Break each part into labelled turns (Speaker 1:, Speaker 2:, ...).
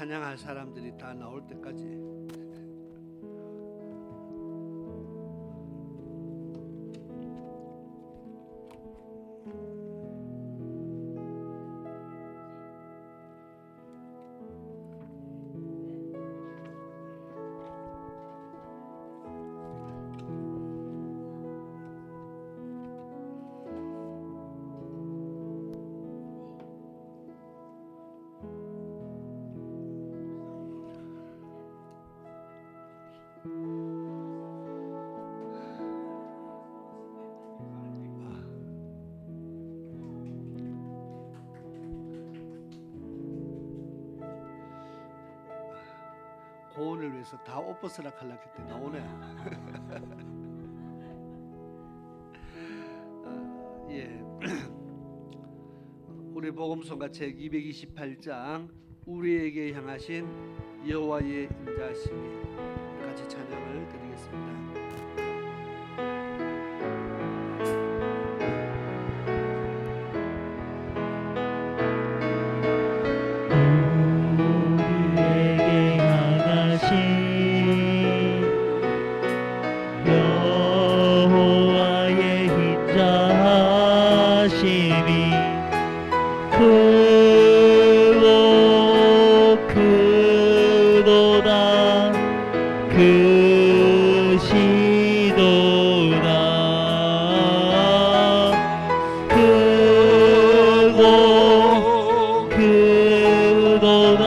Speaker 1: 찬양할 사람들이 다 나올 때까지 고온을 위해서 다 옷 벗으라 할라 했더니 나오네. 예. 우리 복음성가 책 228장 우리에게 향하신 여호와의 인자심이 같이 찬양을 드리겠습니다.
Speaker 2: 우리에게 향하신 여호와의 인자하심이 크고 크도다 크시도다 크고 크도다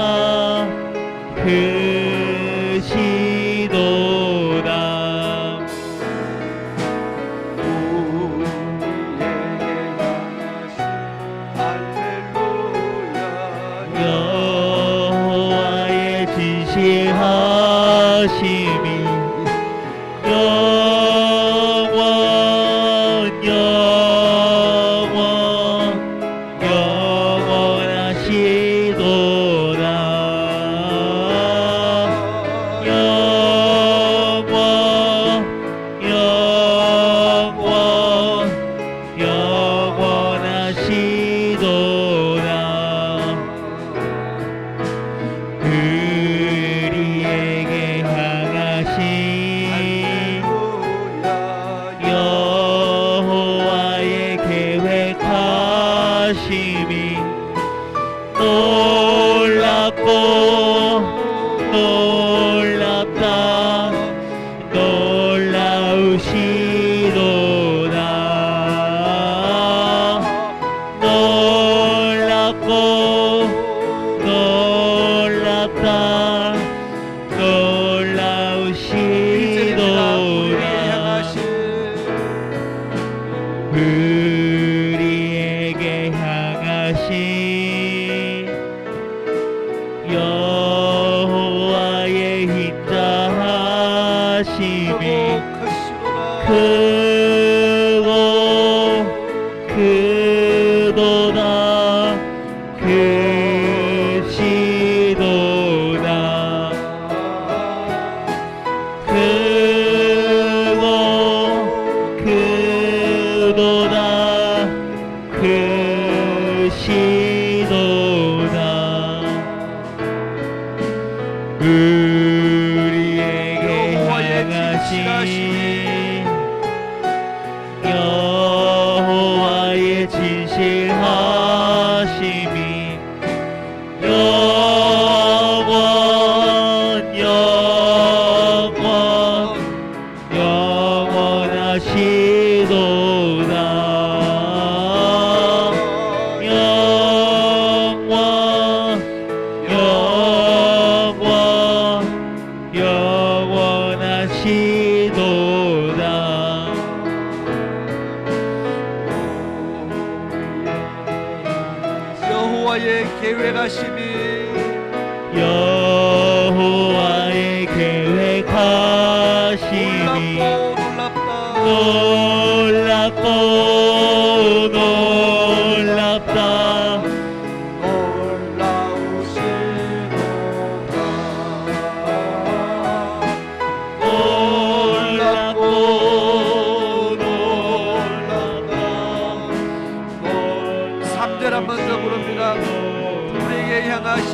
Speaker 2: 크시도다 우리에게 향하신 여호와의 진실하심이 영원 영원하시도다 영원하시도다
Speaker 1: 여호와의 계획하심이
Speaker 2: 여호와의 계획하심이 놀랍고 놀랍다
Speaker 1: 한번 더 부릅니다. 우리에게 향하신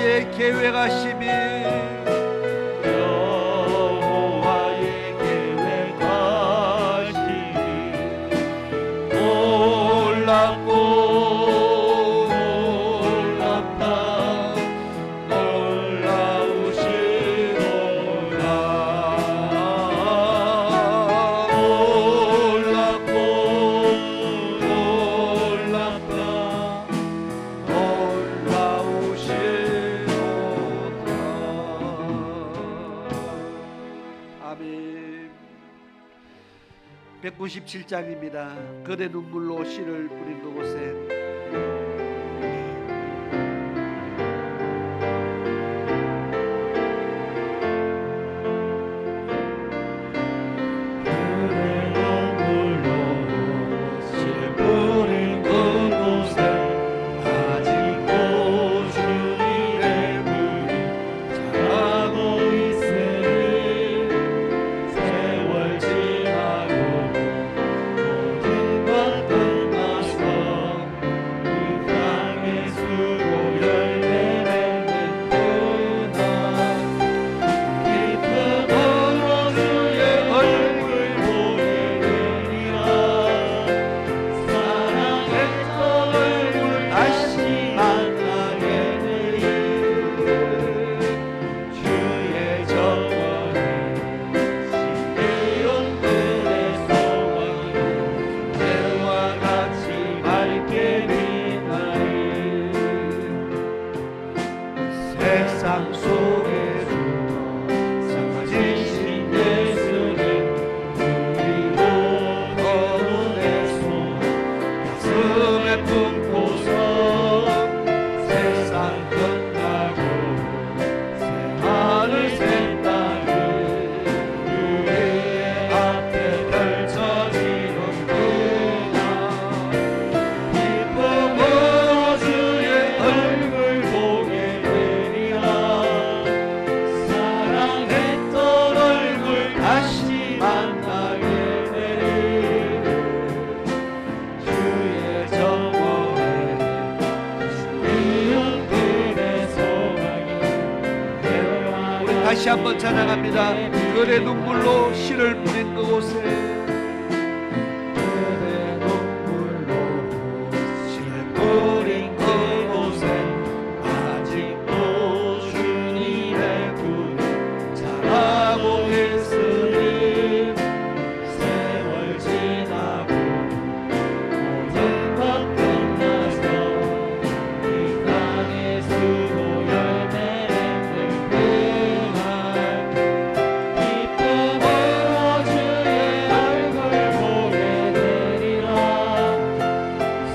Speaker 1: 여호와의 계획하심이
Speaker 2: 여호와의 계획하심이
Speaker 1: 놀랍고
Speaker 2: 놀랍다 놀라우시도다 놀랍고 놀랍다
Speaker 1: 아멘. 197장입니다. 그대 눈물로 씨를 뿌린 그곳에 세상 속에 사라지신 예수님 우리 모두 내 손 가슴에 품고서 세상 끝나고 새 하늘 새 땅을 우리의 앞에 펼쳐지는구나 기쁨으로 주의 얼굴 보게 사랑했던 얼굴 다시 만나게 되리 주의 정원에 이은 그대 소망이 우리 다시 한번 찬양합니다. 그대 눈물로 씨를 뿌린 그곳에 그대 눈물로 씨를 뿌린 그곳에 아직도 주님의 꿈 잘하고 있으니 세월 지나고 모든 것 끝나서 이 땅의 수고 열매 맺는 그날 기쁨으로 주의 얼굴 보게 되리라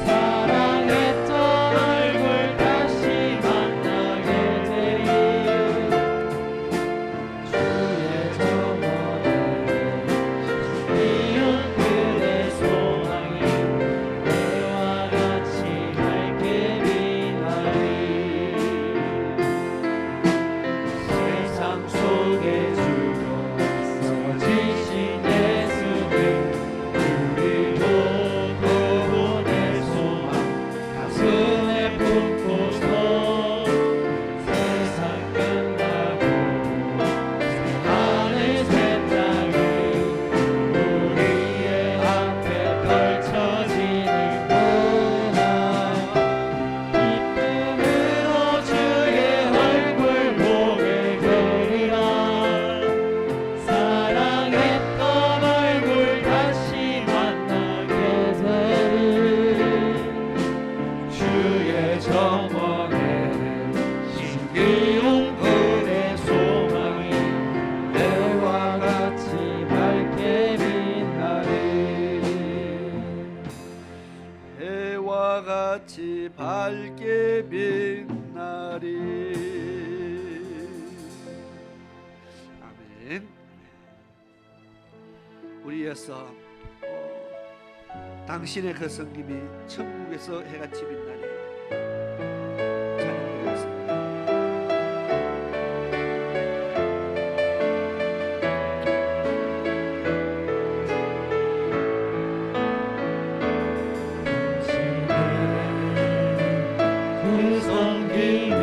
Speaker 1: 사랑했던 얼굴 다시 만나게 되리 주의 정원에 이은 그대 소망이 해와 같이 밝게 빛나리 세상 속에 주시신 예수님 우리 모두 내 소망 가슴에 품고서 세상 끝나고 새 하늘 새 땅이 우리의 앞에 펼쳐지는구나 기쁨으로 주의 얼굴 보게 되리라 사랑했던 얼굴 다시 만나게 되리 주의 정원에 신기운 그대 소망이 해와 같이 밝게 빛나리 해와 같이 밝게 빛나리 아멘. 우리 예서 당신의 그 성김이 천국에서 해같이 빛나리 찬양드리겠습니다.
Speaker 2: 그 성기는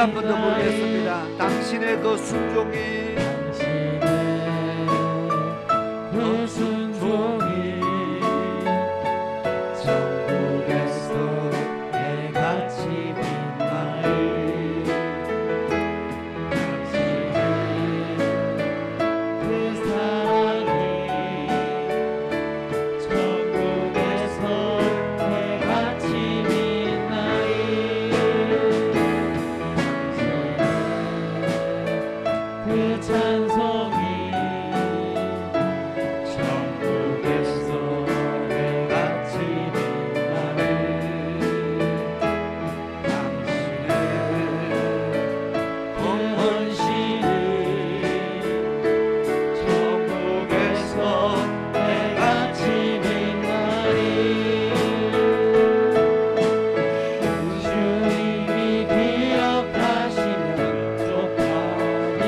Speaker 1: 한 번 더 보겠습니다. 당신의 그 순종이
Speaker 2: 그 순종이 천국에서 해같이 빛나리 당신의 그 사랑이 천국에서 해같이 빛나리 그 찬송이 천국에서 해같이 빛나네 당신의 헌신이 천국에서 해같이 빛나리 주님이 기억하시면 족하리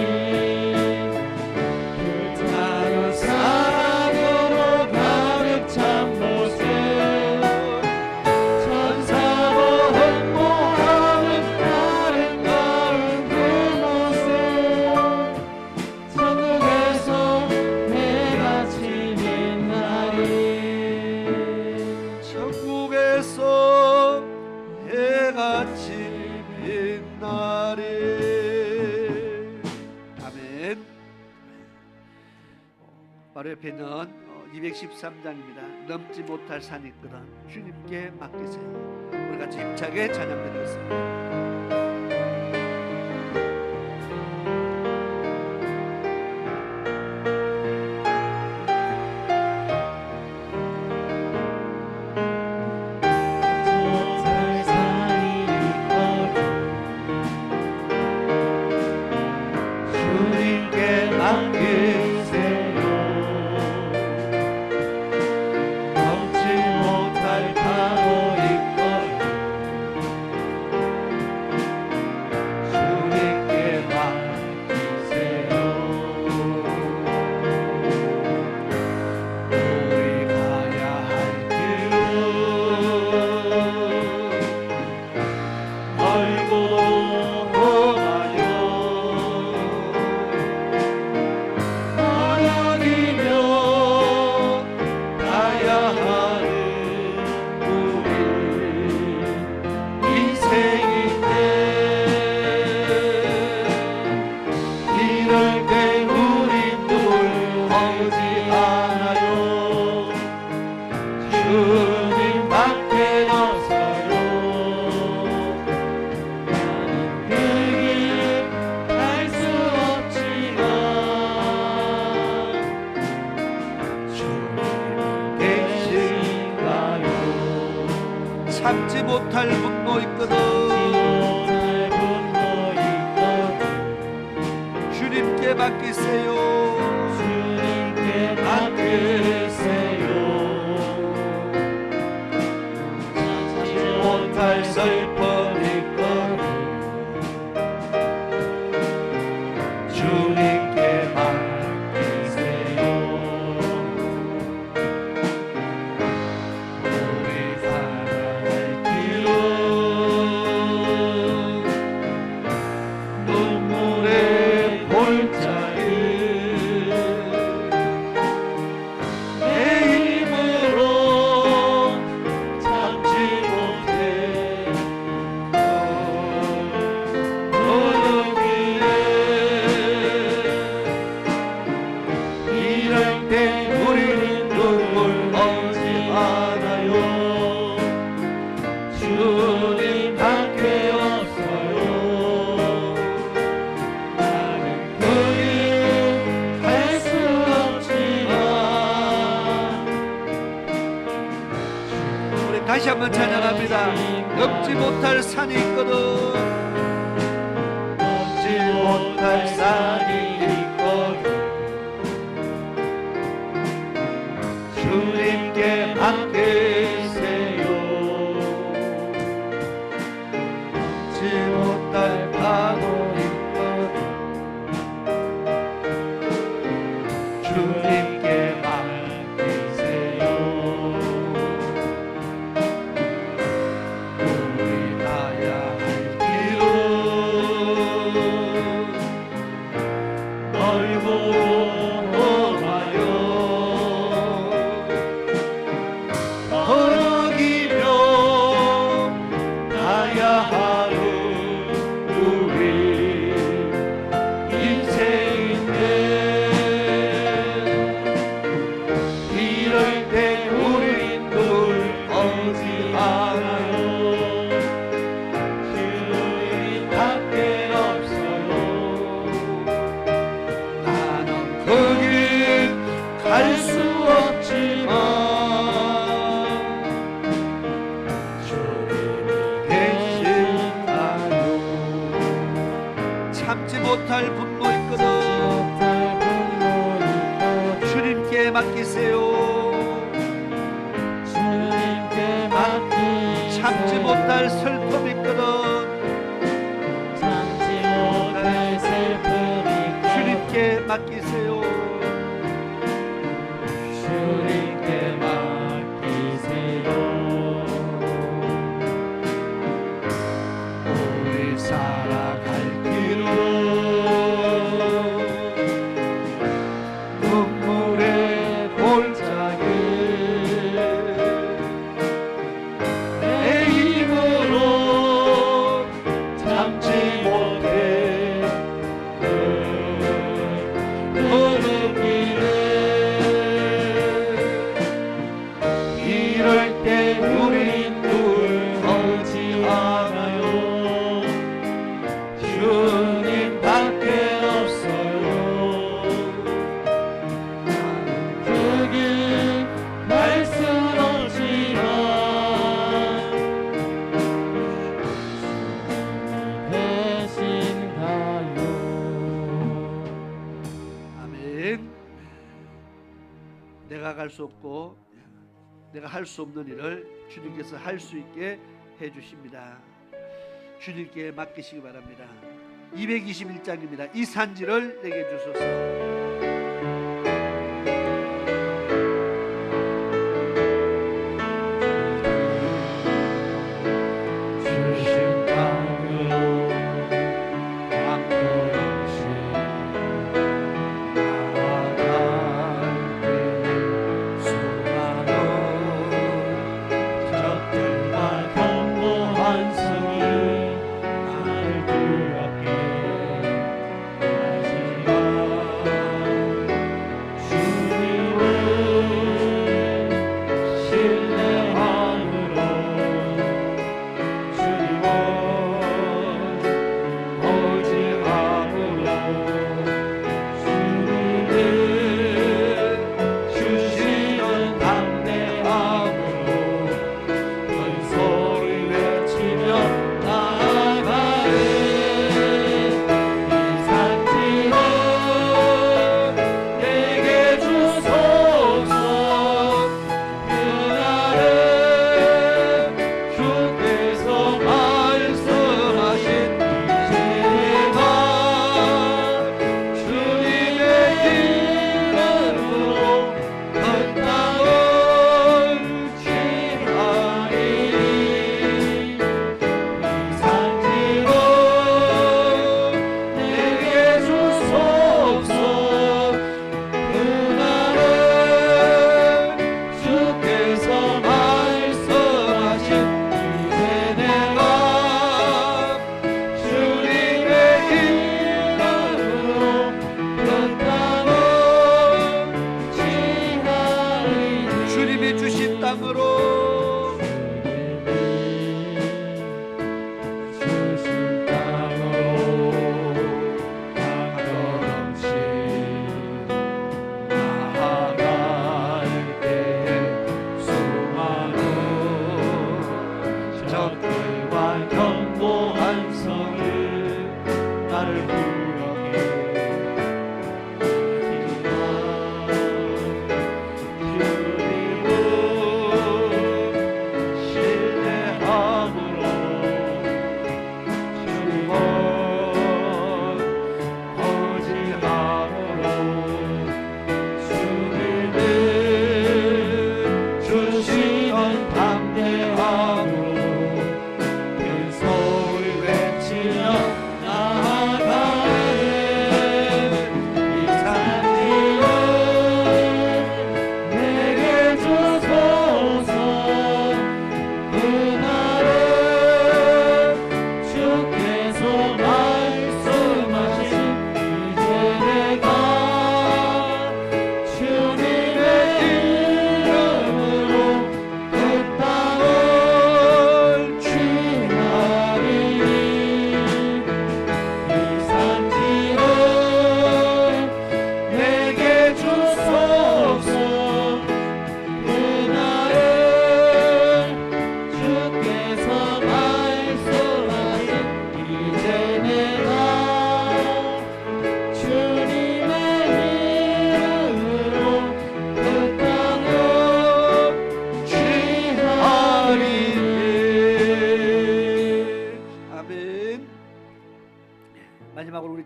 Speaker 2: 다른 사랑으로 가득 찬 모습 천사도 흠모하는 아름다운 그 모습 천국에서 해같이 빛나리
Speaker 1: 천국에서 해같이 빛나리. 아멘. 바로 옆에 있는 213장입니다. 넘지 못할 산이 있거든 주님께 맡기세요. 우리 같이 힘차게 찬양드리겠습니다.
Speaker 2: 못할 산이 있거든 주님께 맡기세요 넘지 못할 파도 있거든 주님께 맡기세요 우리 가야 할 길은 멀고 험하여 하나님이여 가야 하는 우리 인생인데 이럴 때 우린 누굴 오지 않아요 주님밖에 없어요 나는 그길 갈 수 없지만 주님이 계신가요
Speaker 1: 참지 못할 분노 있거든
Speaker 2: 못할 분도 있거든
Speaker 1: 주님께 맡기세요.
Speaker 2: 주님께 맡기세요 참지 못할 슬픔 있거든 주님께 맡기세요 우리 살아갈 길은 눈물의 골짜기 내 힘으로 참지 못해 어느 길에 이럴 때 우리는 눈물 오지 않아요 주님밖에 없어요 나는 그길 갈 수 없지만
Speaker 1: 우리 다시 한번 찬양합니다. 넘지 못할 산이 있거든
Speaker 2: 넘지 못할 산이 있거든 주님께 맡기세요 넘지 못할 파도 있거든 주님께 맡기세요 우리 가야 할 길은
Speaker 1: 참지 못할 슬픔이 있거든
Speaker 2: 참지 못할 슬픔이
Speaker 1: 주님께 맡기세요.
Speaker 2: 주님께 맡기세요. 우리 살아갈 길은 눈물의 골짜기 내 힘으로 참지 못해 그 길을 이럴 때 우린 두려워하지 않아요. 주님밖에 없어요. 그 길 갈 순 없지만 주님이 대신가요.
Speaker 1: 아멘. 내가 갈 수 없고 내가 할 수 없는 일을 주님께서 할 수 있게 해주십니다. 주님께 맡기시기 바랍니다. 221장입니다. 이 산지를 내게 주소서.
Speaker 2: 주신 땅으로 양도없이 나아갈 때 수많은 적들과 견고한 성이 나를 두렵게 하지만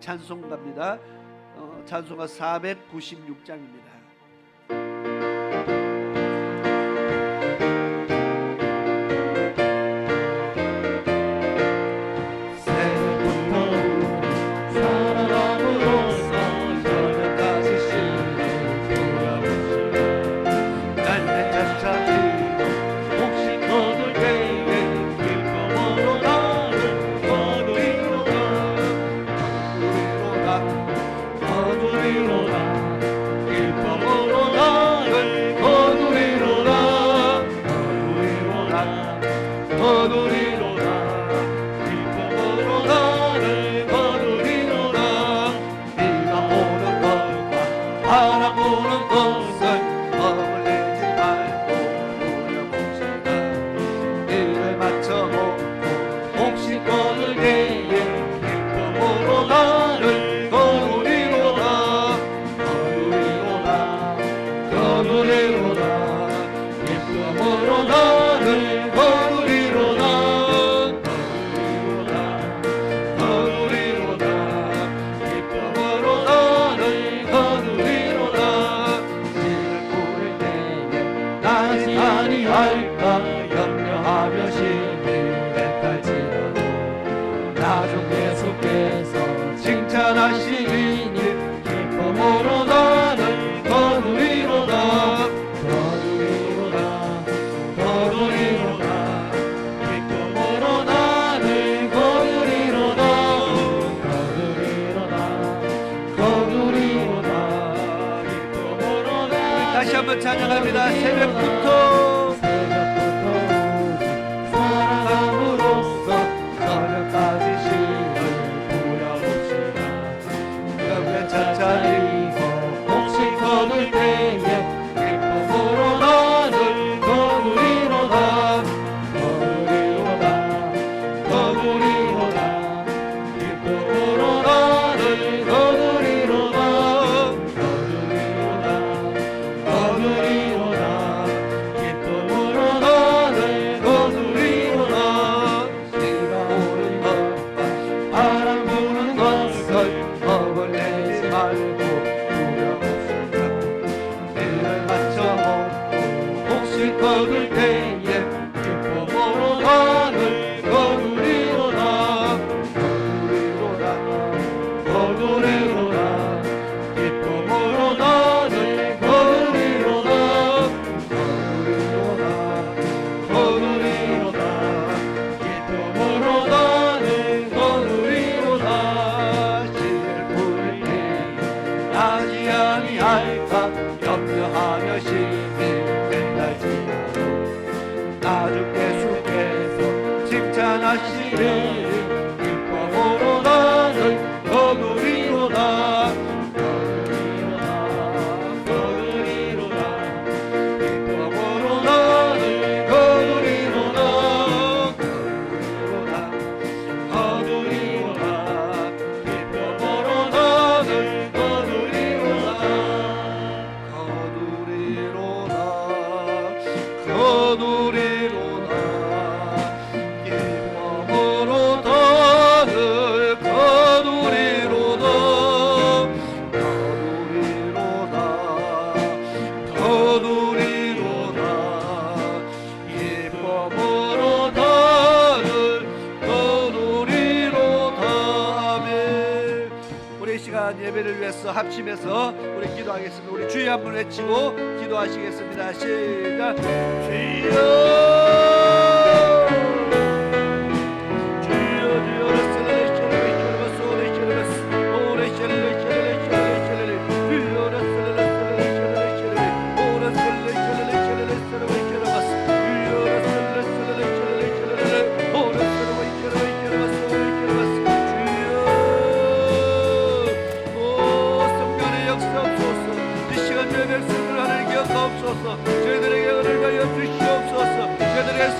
Speaker 1: 찬송가입니다. 찬송가 496장입니다. 다시 한번 찬양합니다. 새벽부터 사랑함으로써 저녁까지 신을 보려봅시다. 그러면 천천히 혹시 거둘 때에 기쁨으로 나를 거두리로다 거두리로다 거두리로다 기쁨으로 나를 거두리로다 거두리로다 기쁨으로 나를 거두리로다 비가 오는 것과 바람 부는 것을 겁을내지 말고 두려움없을까 이를 맞춰보고 혹시 거둘 때에 기쁨으로 나를 거두리로다 거두리로다 거두리로다 기쁨으로 나를 거두리로다 거두리로다 거두리로다 기쁨으로 나를 거두리로다 신을 부를 때에 나지 아니할까 염려하며 심히 맨날지라도 나중 예수께서 칭찬하시리 기쁨으로 나를 거두리로다 거두리로다 거두리로다 기쁨으로 나를 거두리로다 거두리로다 거두리로다 기쁨으로 나를 거두리로다 거두리로다 거두리로다 기쁨으로 나를 거두리로다 거두리로다 거두리로다 기쁨으로 나를 거두리로다 아멘. 우리 이 시간 예배를 위해서 합심해서 우리 기도하겠습니다. 우리 주여 한번 외치고 기도하시겠습니다. 시작. 주여 저희들에게 은혜를 하여 주시옵소서. 저희들에게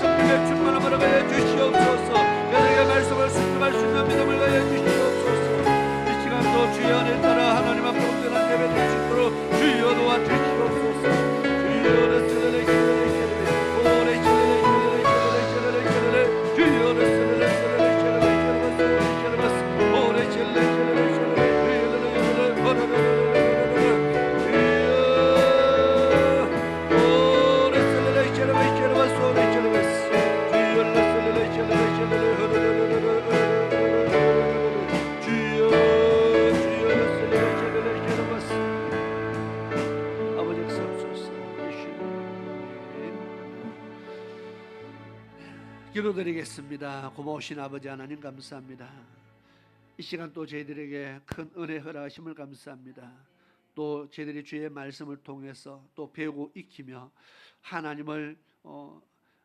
Speaker 1: 기도드리겠습니다. 고마우신 아버지 하나님 감사합니다. 이 시간 또 저희들에게 큰 은혜 허락하심을 감사합니다. 또 저희들이 주의 말씀을 통해서 또 배우고 익히며 하나님을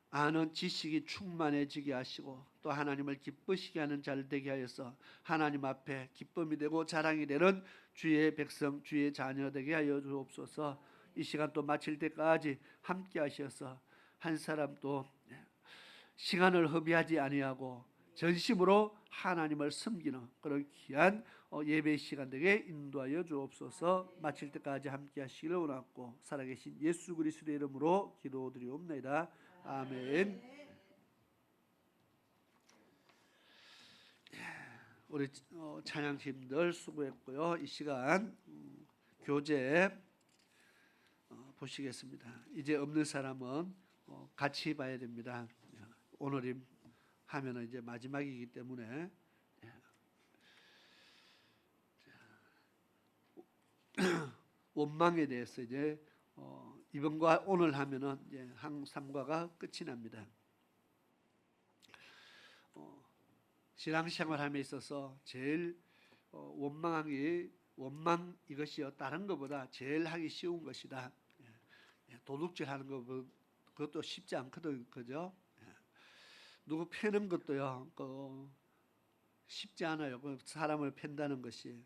Speaker 1: 아는 지식이 충만해지게 하시고 또 하나님을 기쁘시게 하는 잘 되게 하여서 하나님 앞에 기쁨이 되고 자랑이 되는 주의 백성 주의 자녀 되게 하여 주옵소서. 이 시간 또 마칠 때까지 함께 하셔서 한 사람도 시간을 허비하지 아니하고 전심으로 하나님을 섬기는 그런 귀한 예배 시간 되게 인도하여 주옵소서. 마칠 때까지 함께 하시기를 원하고 살아계신 예수 그리스도의 이름으로 기도드리옵나이다. 아멘. 우리 찬양팀들 수고했고요. 이 시간 교재 보시겠습니다. 이제 없는 사람은 같이 봐야 됩니다. 오늘이 하면은 이제 마지막이기 때문에 원망에 대해서 이제 이번과 오늘 하면은 이제 한 3과가 끝이 납니다. 신앙생활함에 있어서 제일 원망 이것이요 다른 것보다 제일 하기 쉬운 것이다. 도둑질하는 그것도 쉽지 않거든, 그죠? 누구 패는 것도요, 쉽지 않아요. 사람을 팬다는 것이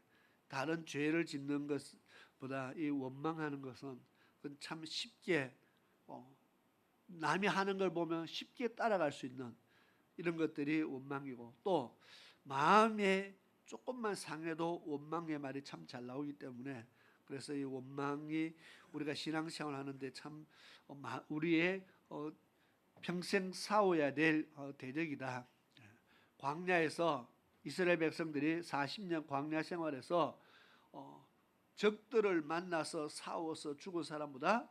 Speaker 1: 다른 죄를 짓는 것보다 이 원망하는 것은 참 쉽게 남이 하는 걸 보면 쉽게 따라갈 수 있는 이런 것들이 원망이고 또 마음에 조금만 상해도 원망의 말이 참 잘 나오기 때문에 그래서 이 원망이 우리가 신앙생활 하는데 참 우리의 평생 싸워야 될 대적이다. 광야에서 이스라엘 백성들이 40년 광야 생활에서 적들을 만나서 싸워서 죽은 사람보다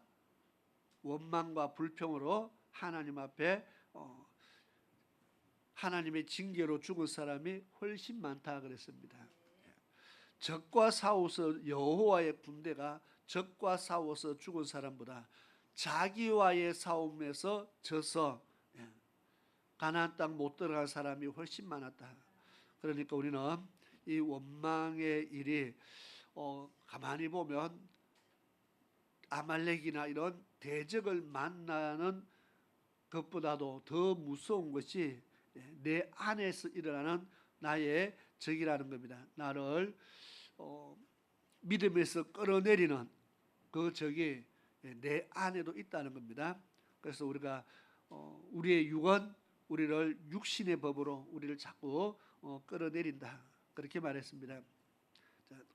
Speaker 1: 원망과 불평으로 하나님 앞에 하나님의 징계로 죽은 사람이 훨씬 많다 그랬습니다. 적과 싸워서 여호와의 군대가 적과 싸워서 죽은 사람보다 자기와의 싸움에서 져서 가나안 땅 못 들어간 사람이 훨씬 많았다. 그러니까 우리는 이 원망의 일이 가만히 보면 아말렉이나 이런 대적을 만나는 것보다도 더 무서운 것이 내 안에서 일어나는 나의 적이라는 겁니다. 나를 믿음에서 끌어내리는 그 적이 내 안에도 있다는 겁니다. 그래서 우리가 우리의 육은 우리를 육신의 법으로 우리를 자꾸 끌어내린다 그렇게 말했습니다.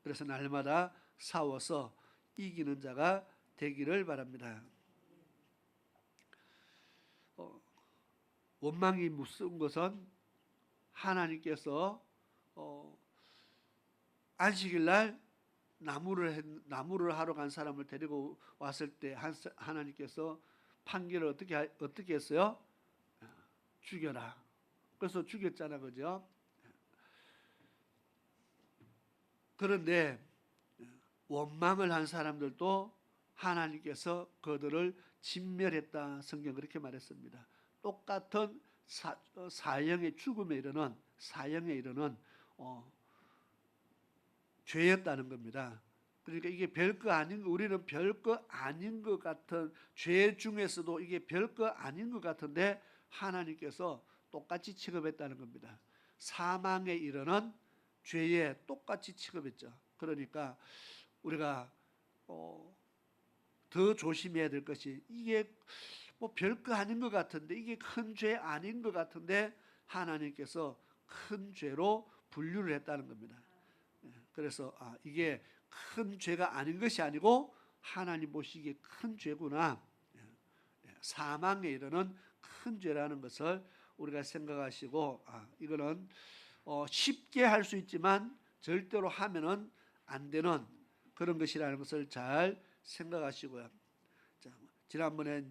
Speaker 1: 그래서 날마다 싸워서 이기는 자가 되기를 바랍니다. 원망이 무서운 것은 하나님께서 안식일날 나무를 하러 간 사람을 데리고 왔을 때 하나님께서 판결을 어떻게 했어요? 죽여라. 그래서 죽였잖아, 그죠? 그런데 원망을 한 사람들도 하나님께서 그들을 진멸했다. 성경 그렇게 말했습니다. 똑같은 사형의 죽음에 이르는 죄였다는 겁니다. 그러니까 이게 별거 아닌 우리는 별거 아닌 것 같은 죄 중에서도 이게 별거 아닌 것 같은데 하나님께서 똑같이 취급했다는 겁니다. 사망에 이르는 죄에 똑같이 취급했죠. 그러니까 우리가 더 조심해야 될 것이 이게 뭐 별거 아닌 것 같은데 이게 큰 죄 아닌 것 같은데 하나님께서 큰 죄로 분류를 했다는 겁니다. 그래서 이게 큰 죄가 아닌 것이 아니고 하나님 보시기에 큰 죄구나. 사망에 이르는 큰 죄라는 것을 우리가 생각하시고 이거는 쉽게 할 수 있지만 절대로 하면은 안 되는 그런 것이라는 것을 잘 생각하시고요. 자, 지난번에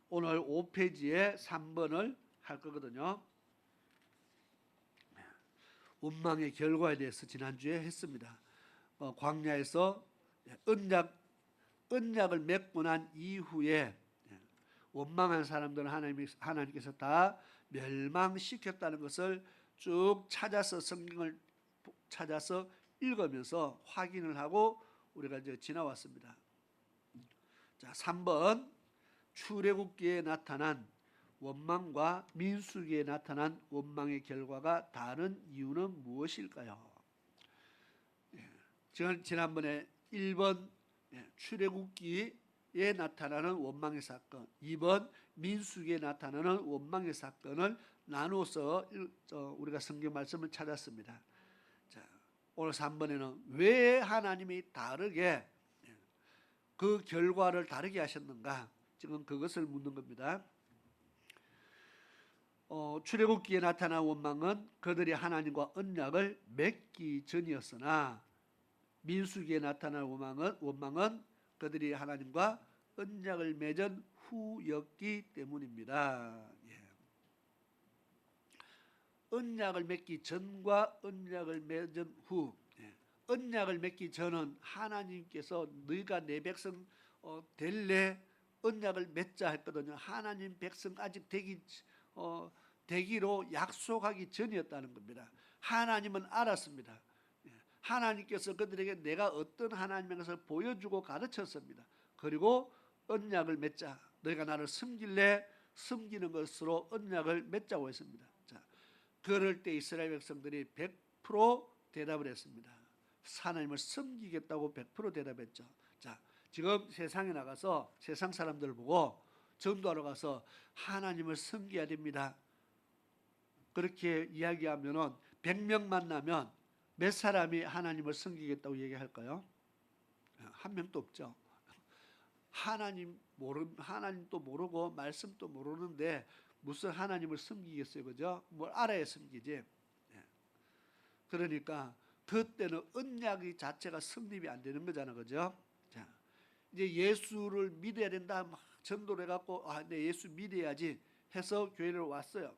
Speaker 1: 오늘 5페이지에 3번을 할 거거든요. 원망의 결과에 대해서 지난주에 했습니다. 광야에서 언약을 맺고 난 이후에 원망한 사람들은 하나님께서 다 멸망시켰다는 것을 쭉 찾아서 성경을 찾아서 읽으면서 확인을 하고 우리가 이제 지나왔습니다. 자, 3번 출애굽기에 나타난 원망과 민수기에 나타난 원망의 결과가 다른 이유는 무엇일까요? 지난번에 1번 출애굽기에 나타나는 원망의 사건, 2번 민수기에 나타나는 원망의 사건을 나누어서 우리가 성경 말씀을 찾았습니다. 자, 오늘 3번에는 왜 하나님이 다르게 그 결과를 다르게 하셨는가? 지금 그것을 묻는 겁니다. 출애굽기에 나타난 원망은 그들이 하나님과 언약을 맺기 전이었으나 민수기에 나타난 원망은 그들이 하나님과 언약을 맺은 후였기 때문입니다. 언약을 맺기 전과 언약을 맺은 후. 언약을 맺기 전은 하나님께서 너희가 내 백성 될래 언약을 맺자 했거든요. 하나님 백성 아직 되기로 약속하기 전이었다는 겁니다. 하나님은 알았습니다. 하나님께서 그들에게 내가 어떤 하나님인 것을 보여주고 가르쳤습니다. 그리고 언약을 맺자. 너희가 나를 섬길래 섬기는 것으로 언약을 맺자고 했습니다. 자, 그럴 때 이스라엘 백성들이 100% 대답을 했습니다. 하나님을 섬기겠다고 100% 대답했죠. 자, 지금 세상에 나가서 세상 사람들 보고 전도하러 가서 하나님을 섬겨야 됩니다. 그렇게 이야기하면은 100명 만나면 몇 사람이 하나님을 섬기겠다고 얘기할까요? 한 명도 없죠. 하나님도 모르고 말씀도 모르는데 무슨 하나님을 섬기겠어요, 그죠? 뭘 알아야 섬기지. 그러니까 그때는 언약이 자체가 성립이 안 되는 거잖아, 그죠? 자, 이제 예수를 믿어야 된다, 막 전도를 해갖고 내 예수 믿어야지 해서 교회를 왔어요.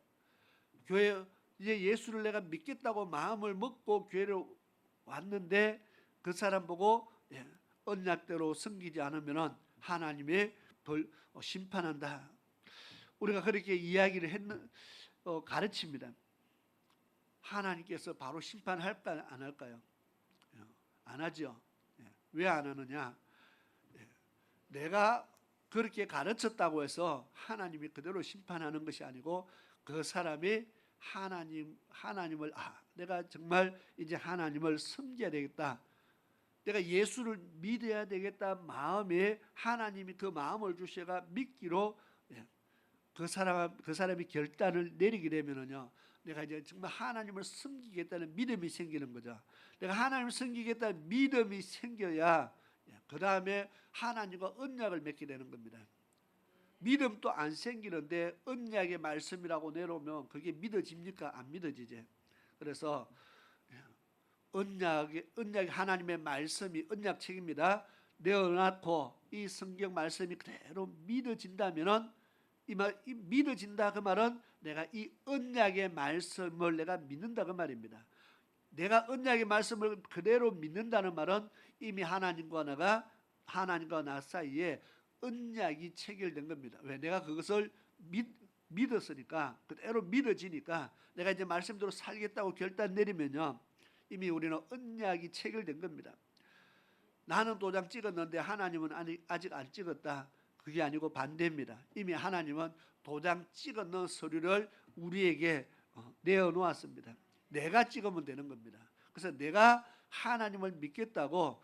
Speaker 1: 교회 이제 예수를 내가 믿겠다고 마음을 먹고 교회를 왔는데 그 사람 보고 언약대로 섬기지 않으면 하나님이 심판한다. 우리가 그렇게 이야기를 가르칩니다. 하나님께서 바로 심판할까 안 할까요? 안 하죠. 왜 안 하느냐? 내가 그렇게 가르쳤다고 해서 하나님이 그대로 심판하는 것이 아니고 그 사람이 하나님을 내가 정말 이제 하나님을 섬겨야 되겠다. 내가 예수를 믿어야 되겠다 마음에 하나님이 그 마음을 주셔가 믿기로 그 사람이 결단을 내리게 되면은요, 내가 이제 정말 하나님을 섬기겠다는 믿음이 생기는 거죠. 내가 하나님을 섬기겠다는 믿음이 생겨야 그 다음에 하나님과 언약을 맺게 되는 겁니다. 믿음도 안 생기는데 언약의 말씀이라고 내놓으면 그게 믿어집니까? 안 믿어지지. 그래서 언약이 하나님의 말씀이 언약책입니다. 내어놓고 이 성경 말씀이 그대로 믿어진다면은 믿어진다 그 말은 내가 이 언약의 말씀을 내가 믿는다 그 말입니다. 내가 언약의 말씀을 그대로 믿는다는 말은 이미 하나님과 나 사이에 언약이 체결된 겁니다. 왜? 내가 그것을 믿었으니까, 그대로 믿어지니까 내가 이제 말씀대로 살겠다고 결단 내리면요, 이미 우리는 언약이 체결된 겁니다. 나는 도장 찍었는데 하나님은 아직 안 찍었다. 그게 아니고 반대입니다. 이미 하나님은 도장 찍어놓은 서류를 우리에게 내어놓았습니다. 내가 찍으면 되는 겁니다. 그래서 내가 하나님을 믿겠다고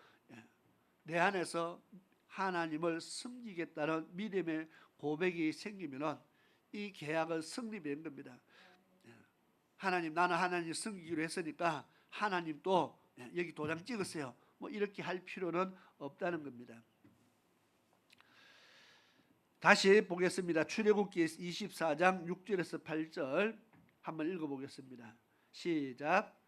Speaker 1: 내 안에서 하나님을 섬기겠다는 믿음의 고백이 생기면 이 계약은 성립된 겁니다. 하나님, 나는 하나님 섬기기로 했으니까 하나님도 여기 도장 찍으세요. 뭐 이렇게 할 필요는 없다는 겁니다. 다시 보겠습니다. 출애굽기 24장 6절에서 8절 한번 읽어보겠습니다. 시작.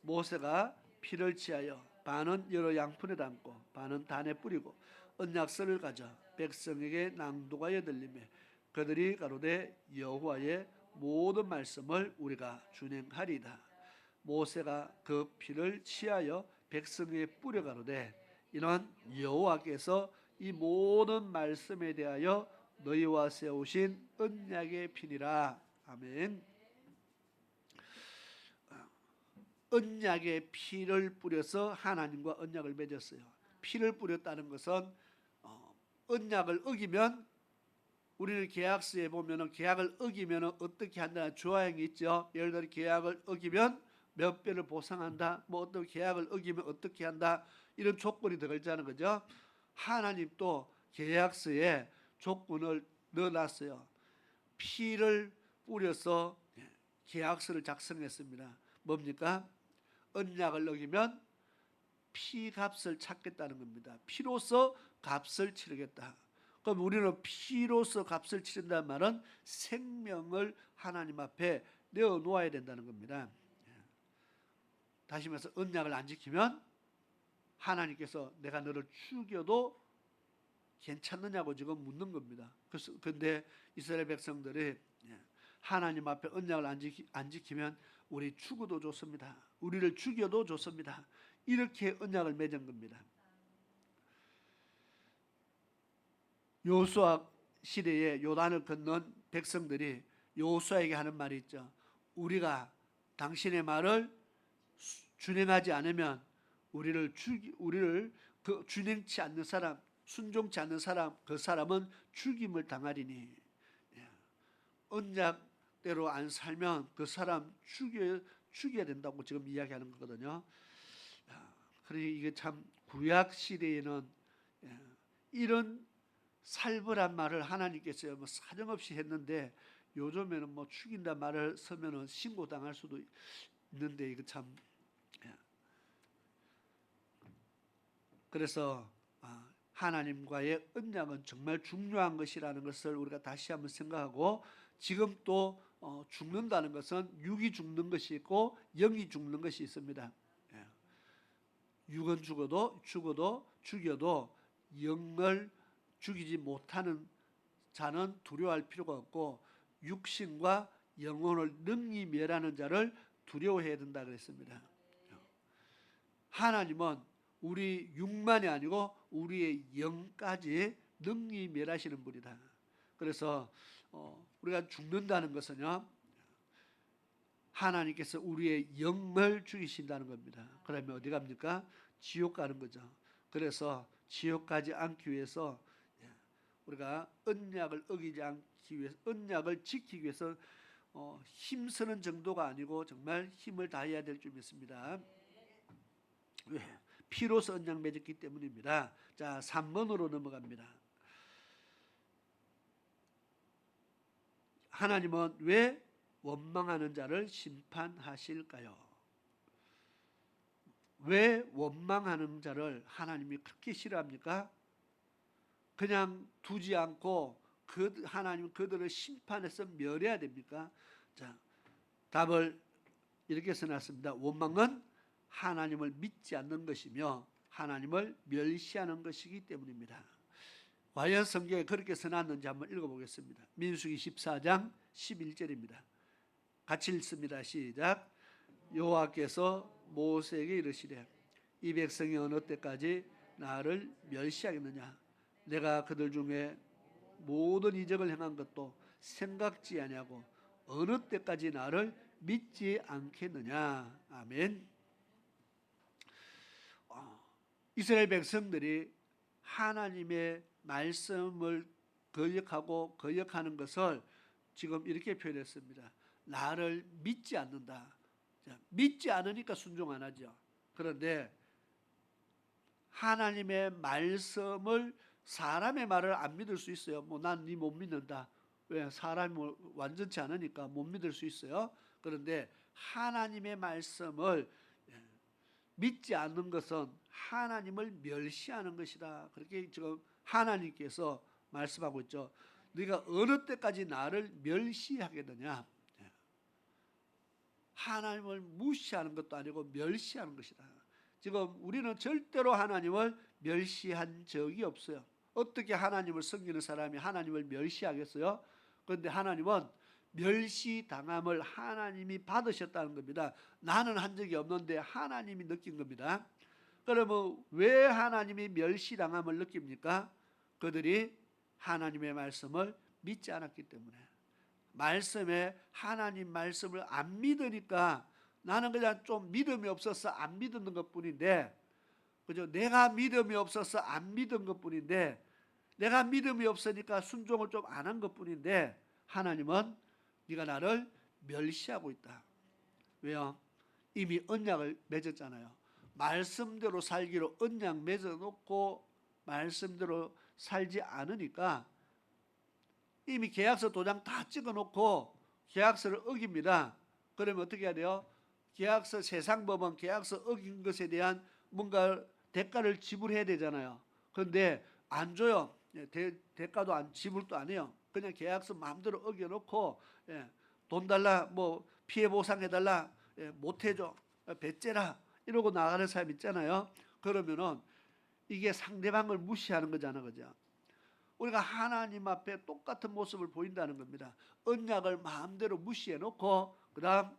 Speaker 1: 모세가 피를 취하여 반은 여러 양푼에 담고 반은 단에 뿌리고 언약서를 가져 백성에게 낭독하여 들리매 그들이 가로되 여호와의 모든 말씀을 우리가 준행하리이다. 모세가 그 피를 취하여 백성에게 뿌려 가로되 이는 여호와께서 이 모든 말씀에 대하여 너희와 세우신 언약의 피니라. 아멘. 언약의 피를 뿌려서 하나님과 언약을 맺었어요. 피를 뿌렸다는 것은 언약을 어기면, 우리는 계약서에 보면은 계약을 어기면 어떻게 한다는 조항이 있죠. 예를 들어 계약을 어기면 몇 배를 보상한다, 뭐 어떤 계약을 어기면 어떻게 한다, 이런 조건이 들어가는 거죠. 하나님도 계약서에 조건을 넣어놨어요. 피를 뿌려서 계약서를 작성했습니다. 뭡니까? 언약을 어기면 피값을 찾겠다는 겁니다. 피로서 값을 치르겠다. 그럼 우리는 피로서 값을 치른다는 말은 생명을 하나님 앞에 내어놓아야 된다는 겁니다. 다시 말해서 언약을 안 지키면 하나님께서 내가 너를 죽여도 괜찮느냐고 지금 묻는 겁니다. 그래서 근데 이스라엘 백성들이 하나님 앞에 언약을 안 지키면 우리 죽어도 좋습니다. 우리를 죽여도 좋습니다. 이렇게 언약을 맺은 겁니다. 여호수아 시대에 요단을 건넌 백성들이 여호수아에게 하는 말이 있죠. 우리가 당신의 말을 준행하지 않으면 우리를 준행치 않는 사람, 순종치 않는 사람, 그 사람은 죽임을 당하리니, 언약대로 안 살면 그 사람 죽여야 된다고 지금 이야기하는 거거든요. 그러니 이게 참 구약 시대에는 이런 살벌한 말을 하나님께서 뭐 사정없이 했는데, 요즘에는 뭐 죽인다 말을 쓰면은 신고당할 수도 있는데, 이거 참. 그래서 하나님과의 언약은 정말 중요한 것이라는 것을 우리가 다시 한번 생각하고, 지금 또 죽는다는 것은 육이 죽는 것이 있고 영이 죽는 것이 있습니다. 육은 죽여도 영을 죽이지 못하는 자는 두려워할 필요가 없고, 육신과 영혼을 능히 멸하는 자를 두려워해야 된다 그랬습니다. 하나님은 우리 육만이 아니고 우리의 영까지 능히 멸하시는 분이다. 그래서 우리가 죽는다는 것은요, 하나님께서 우리의 영을 죽이신다는 겁니다. 그러면 어디 갑니까? 지옥 가는 거죠. 그래서 지옥 가지 않기 위해서 우리가 언약을 어기지 않기 위해서, 언약을 지키기 위해서 힘쓰는 정도가 아니고 정말 힘을 다해야 될 줄 믿습니다. 왜? 피로서 언약 맺었기 때문입니다. 자, 3번으로 넘어갑니다. 하나님은 왜 원망하는 자를 심판하실까요? 왜 원망하는 자를 하나님이 그렇게 싫어합니까? 그냥 두지 않고 하나님 그들을 심판해서 멸해야 됩니까? 자, 답을 이렇게 써놨습니다. 원망은 하나님을 믿지 않는 것이며 하나님을 멸시하는 것이기 때문입니다. 과연 성경에 그렇게 써놨는지 한번 읽어보겠습니다. 민수기 14장 11절입니다. 같이 읽습니다. 시작. 여호와께서 모세에게 이르시되 이 백성이 어느 때까지 나를 멸시하겠느냐? 내가 그들 중에 모든 이적을 행한 것도 생각지 아니하고 어느 때까지 나를 믿지 않겠느냐? 아멘. 이스라엘 백성들이 하나님의 말씀을 거역하는 것을 지금 이렇게 표현했습니다. 나를 믿지 않는다. 믿지 않으니까 순종 안 하죠. 그런데 하나님의 말씀을, 사람의 말을 안 믿을 수 있어요. 뭐 난 네 못 믿는다. 왜? 사람이 완전치 않으니까 못 믿을 수 있어요. 그런데 하나님의 말씀을 믿지 않는 것은 하나님을 멸시하는 것이다. 그렇게 지금 하나님께서 말씀하고 있죠. 네가 어느 때까지 나를 멸시하겠느냐? 하나님을 무시하는 것도 아니고 멸시하는 것이다. 지금 우리는 절대로 하나님을 멸시한 적이 없어요. 어떻게 하나님을 섬기는 사람이 하나님을 멸시하겠어요? 그런데 하나님은 멸시당함을 하나님이 받으셨다는 겁니다. 나는 한 적이 없는데 하나님이 느낀 겁니다. 그러면 왜 하나님이 멸시당함을 느낍니까? 그들이 하나님의 말씀을 믿지 않았기 때문에, 말씀에 하나님 말씀을 안 믿으니까 나는 그냥 좀 믿음이 없어서 안 믿는 것뿐인데, 그죠? 내가 믿음이 없어서 안 믿은 것뿐인데, 내가 믿음이 없으니까 순종을 좀 안 한 것뿐인데, 하나님은 네가 나를 멸시하고 있다. 왜요? 이미 언약을 맺었잖아요. 말씀대로 살기로 언약 맺어놓고 말씀대로 살지 않으니까, 이미 계약서 도장 다 찍어놓고 계약서를 어깁니다. 그러면 어떻게 해야 돼요? 계약서, 세상법은 계약서 어긴 것에 대한 뭔가 대가를 지불해야 되잖아요. 그런데 안 줘요. 대가도 안, 지불도 안 해요. 그냥 계약서 마음대로 어겨놓고, 돈 달라, 뭐 피해 보상해달라, 못 해줘, 배째라 이러고 나가는 사람 있잖아요. 그러면은 이게 상대방을 무시하는 거잖아, 그죠? 우리가 하나님 앞에 똑같은 모습을 보인다는 겁니다. 언약을 마음대로 무시해놓고, 그다음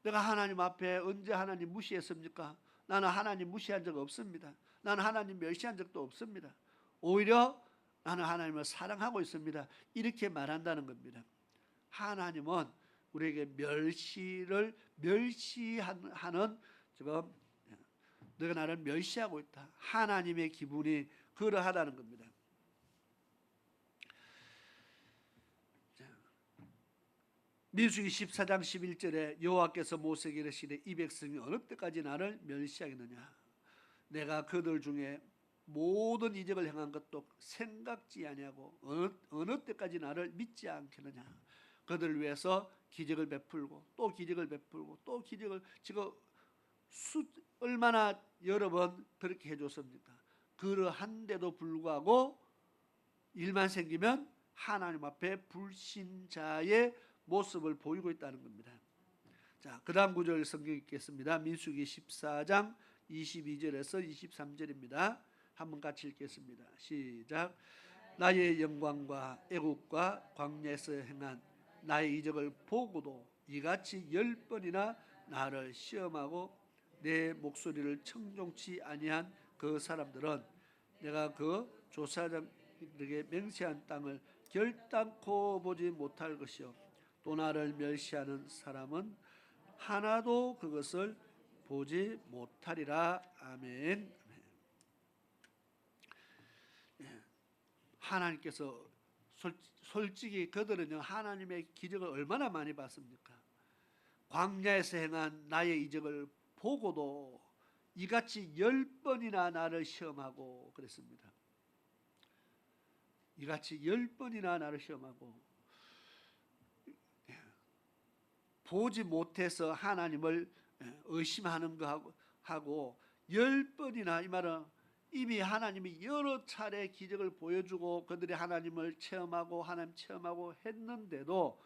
Speaker 1: 내가 하나님 앞에 언제 하나님 무시했습니까? 나는 하나님 무시한 적 없습니다. 나는 하나님 멸시한 적도 없습니다. 오히려 나는 하나님을 사랑하고 있습니다. 이렇게 말한다는 겁니다. 하나님은 우리에게 멸시하는 지금 너가 나를 멸시하고 있다. 하나님의 기분이 그러하다는 겁니다. 민수기 14장 11절에 여호와께서 모세에게 이르시되 이 백성이 어느 때까지 나를 멸시하겠느냐. 내가 그들 중에 모든 이적을 행한 것도 생각지 아니하고 어느 때까지 나를 믿지 않겠느냐. 그들을 위해서 기적을 베풀고 또 기적을 베풀고 또 기적을, 지금 얼마나 여러 번 그렇게 해줬습니까? 그러한데도 불구하고 일만 생기면 하나님 앞에 불신자의 모습을 보이고 있다는 겁니다. 자, 그 다음 구절 성경 읽겠습니다. 민수기 14장 22절에서 23절입니다. 한번 같이 읽겠습니다. 시작. 나의 영광과 애국과 광야에서 행한 나의 이적을 보고도 이같이 10번이나 나를 시험하고 내 목소리를 청종치 아니한 그 사람들은 내가 그 조사장들에게 맹세한 땅을 결단코 보지 못할 것이요 또 나를 멸시하는 사람은 하나도 그것을 보지 못하리라. 아멘. 하나님께서 솔직히 그들은요 하나님의 기적을 얼마나 많이 봤습니까? 광야에서 행한 나의 이적을 보고도 이같이 10번이나 나를 시험하고 그랬습니다. 이같이 10번이나 나를 시험하고, 보지 못해서 하나님을 의심하는 거하고 10번이나, 이 말은 이미 하나님이 여러 차례 기적을 보여주고 그들이 하나님을 체험하고 하나님 체험하고 했는데도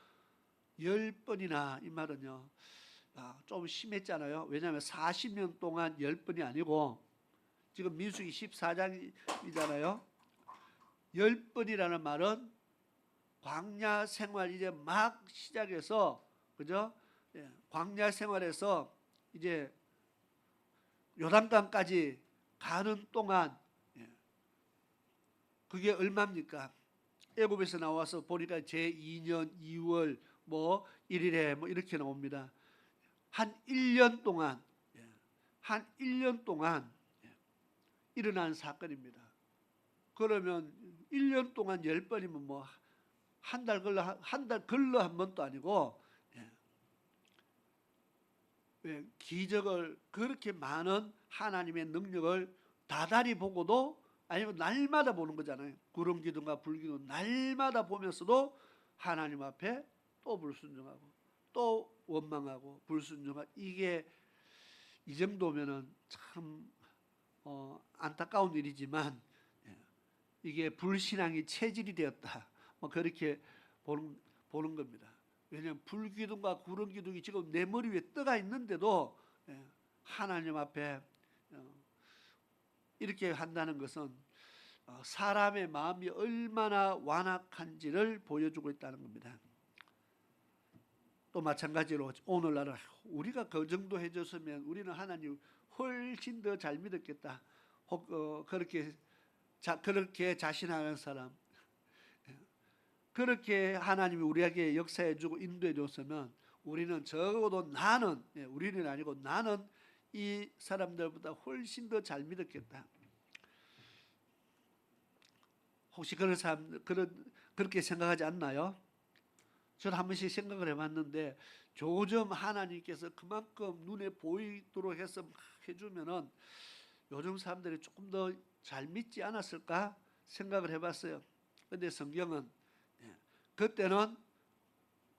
Speaker 1: 10번이나, 이 말은요 좀 심했잖아요. 왜냐하면 40년 동안 10번이 아니고 지금 민수기 14장이잖아요. 10번이라는 말은 광야 생활 이제 막 시작해서, 그죠? 광야 생활에서 이제 요단강까지 가는 동안, 그게 얼마입니까? 애굽에서 나와서 보니까 제2년 2월 뭐 1일에 뭐 이렇게 나옵니다. 한 1년 동안, 한 1년 동안 일어난 사건입니다. 그러면 1년 동안 10번이면 뭐 한 달 걸러 한 번도 아니고, 기적을, 그렇게 많은 하나님의 능력을 다달이 보고도, 아니면 날마다 보는 거잖아요. 구름 기둥과 불 기둥 날마다 보면서도 하나님 앞에 또 불순종하고 또 원망하고 불순종하고, 이게 이 정도면은 참 안타까운 일이지만 이게 불신앙이 체질이 되었다, 뭐 그렇게 보는 겁니다. 왜냐하면 불기둥과 구름기둥이 지금 내 머리 위에 떠가 있는데도 하나님 앞에 이렇게 한다는 것은 사람의 마음이 얼마나 완악한지를 보여주고 있다는 겁니다. 또 마찬가지로 오늘날 우리가 그 정도 해줬으면 우리는 하나님 훨씬 더 잘 믿었겠다, 그렇게 그렇게 자신하는 사람, 그렇게 하나님이 우리에게 역사해주고 인도해줬으면 우리는 적어도 나는, 우리는 아니고 나는 이 사람들보다 훨씬 더 잘 믿었겠다. 혹시 그런 사람 그렇게 생각하지 않나요? 저는 한 번씩 생각을 해봤는데 조금 하나님께서 그만큼 눈에 보이도록 해서 막 해주면은 요즘 사람들이 조금 더 잘 믿지 않았을까 생각을 해봤어요. 근데 성경은 그때는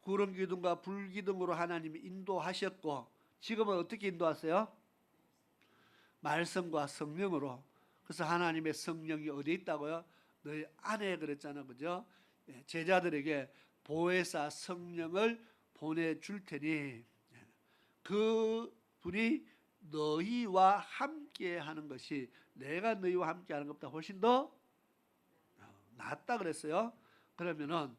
Speaker 1: 구름 기둥과 불 기둥으로 하나님이 인도하셨고 지금은 어떻게 인도하세요? 말씀과 성령으로. 그래서 하나님의 성령이 어디 있다고요? 너희 안에 그랬잖아요, 그죠? 제자들에게 보혜사 성령을 보내줄 테니 그 분이 너희와 함께 하는 것이 내가 너희와 함께 하는 것보다 훨씬 더 낫다 그랬어요. 그러면은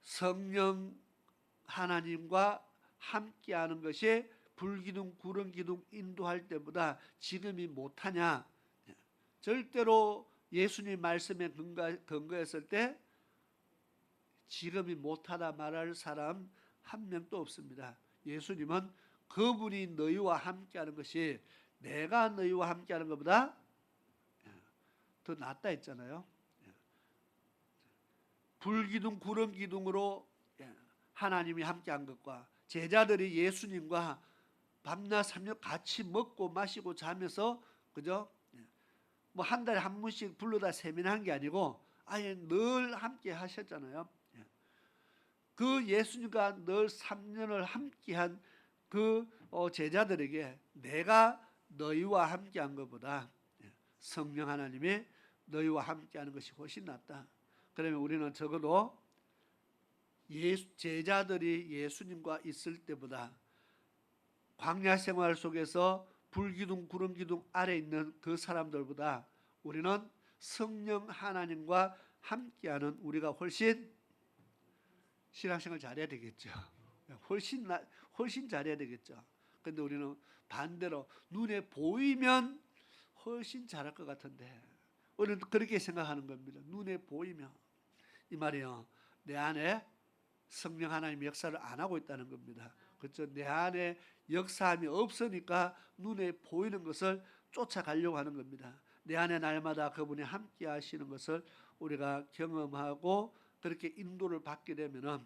Speaker 1: 성령 하나님과 함께 하는 것이 불기둥 구름기둥 인도할 때보다 지금이 못하냐? 절대로 예수님 말씀에 근거했을 때 지금이 못하다 말할 사람 한 명도 없습니다. 예수님은 그분이 너희와 함께하는 것이 내가 너희와 함께하는 것보다 더 낫다 했잖아요. 불기둥 구름기둥으로 하나님이 함께한 것과 제자들이 예수님과 밤낮 삼녁 같이 먹고 마시고 자면서 그죠? 뭐 한 달에 한 번씩 불러다 세미나한 게 아니고 아예 늘 함께 하셨잖아요. 그 예수님과 늘 3년을 함께한 그 제자들에게 내가 너희와 함께한 것보다 성령 하나님이 너희와 함께하는 것이 훨씬 낫다. 그러면 우리는 적어도 제자들이 예수님과 있을 때보다 광야 생활 속에서 불기둥 구름기둥 아래 있는 그 사람들보다 우리는 성령 하나님과 함께하는 우리가 훨씬 신앙생활 잘해야 되겠죠. 훨씬 잘해야 되겠죠. 근데 우리는 반대로 눈에 보이면 훨씬 잘할 것 같은데 우리는 그렇게 생각하는 겁니다. 눈에 보이면. 이 말이요. 내 안에 성령 하나님의 역사를 안 하고 있다는 겁니다. 그렇죠? 내 안에 역사함이 없으니까 눈에 보이는 것을 쫓아가려고 하는 겁니다. 내 안에 날마다 그분이 함께 하시는 것을 우리가 경험하고 그렇게 인도를 받게 되면은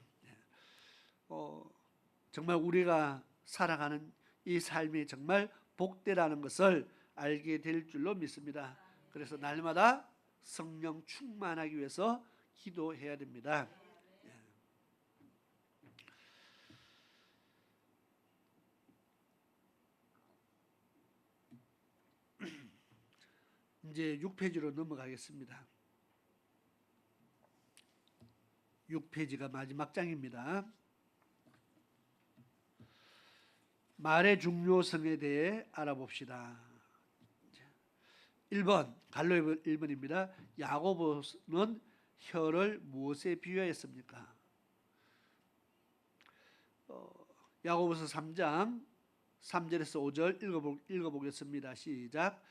Speaker 1: 정말 우리가 살아가는 이 삶이 정말 복되라는 것을 알게 될 줄로 믿습니다. 그래서 날마다 성령 충만하기 위해서 기도해야 됩니다. 이제 6페이지로 넘어가겠습니다. 6페이지가 마지막 장입니다. 말의 중요성에 대해 알아봅시다. 1번 갈로 1번입니다. 야고보는 혀를 무엇에 비유했습니까? 야고보서 3장 3절에서 5절 읽어보겠습니다. 시작.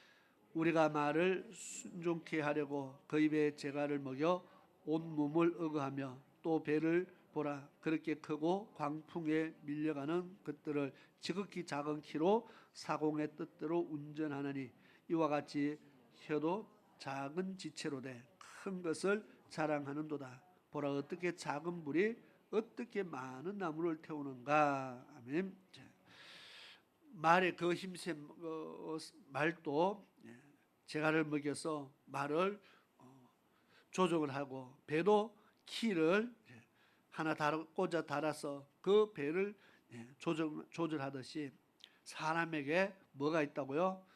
Speaker 1: 우리가 말을 순종케 하려고 그 입에 재갈을 먹여 온 몸을 억어하며 또 배를 보라. 그렇게 크고 광풍에 밀려가는 것들을 지극히 작은 키로 사공의 뜻대로 운전하느니 이와 같이 혀도 작은 지체로 돼 큰 것을 자랑하는도다. 보라 어떻게 작은 불이 어떻게 많은 나무를 태우는가. 아멘. 말의 그 힘센 말도 재갈을 먹여서 말을 조종을 하고 배도 키를 하나 꽂아 달아서 그 배를 조절하듯이 사람에게 뭐가 있다고요?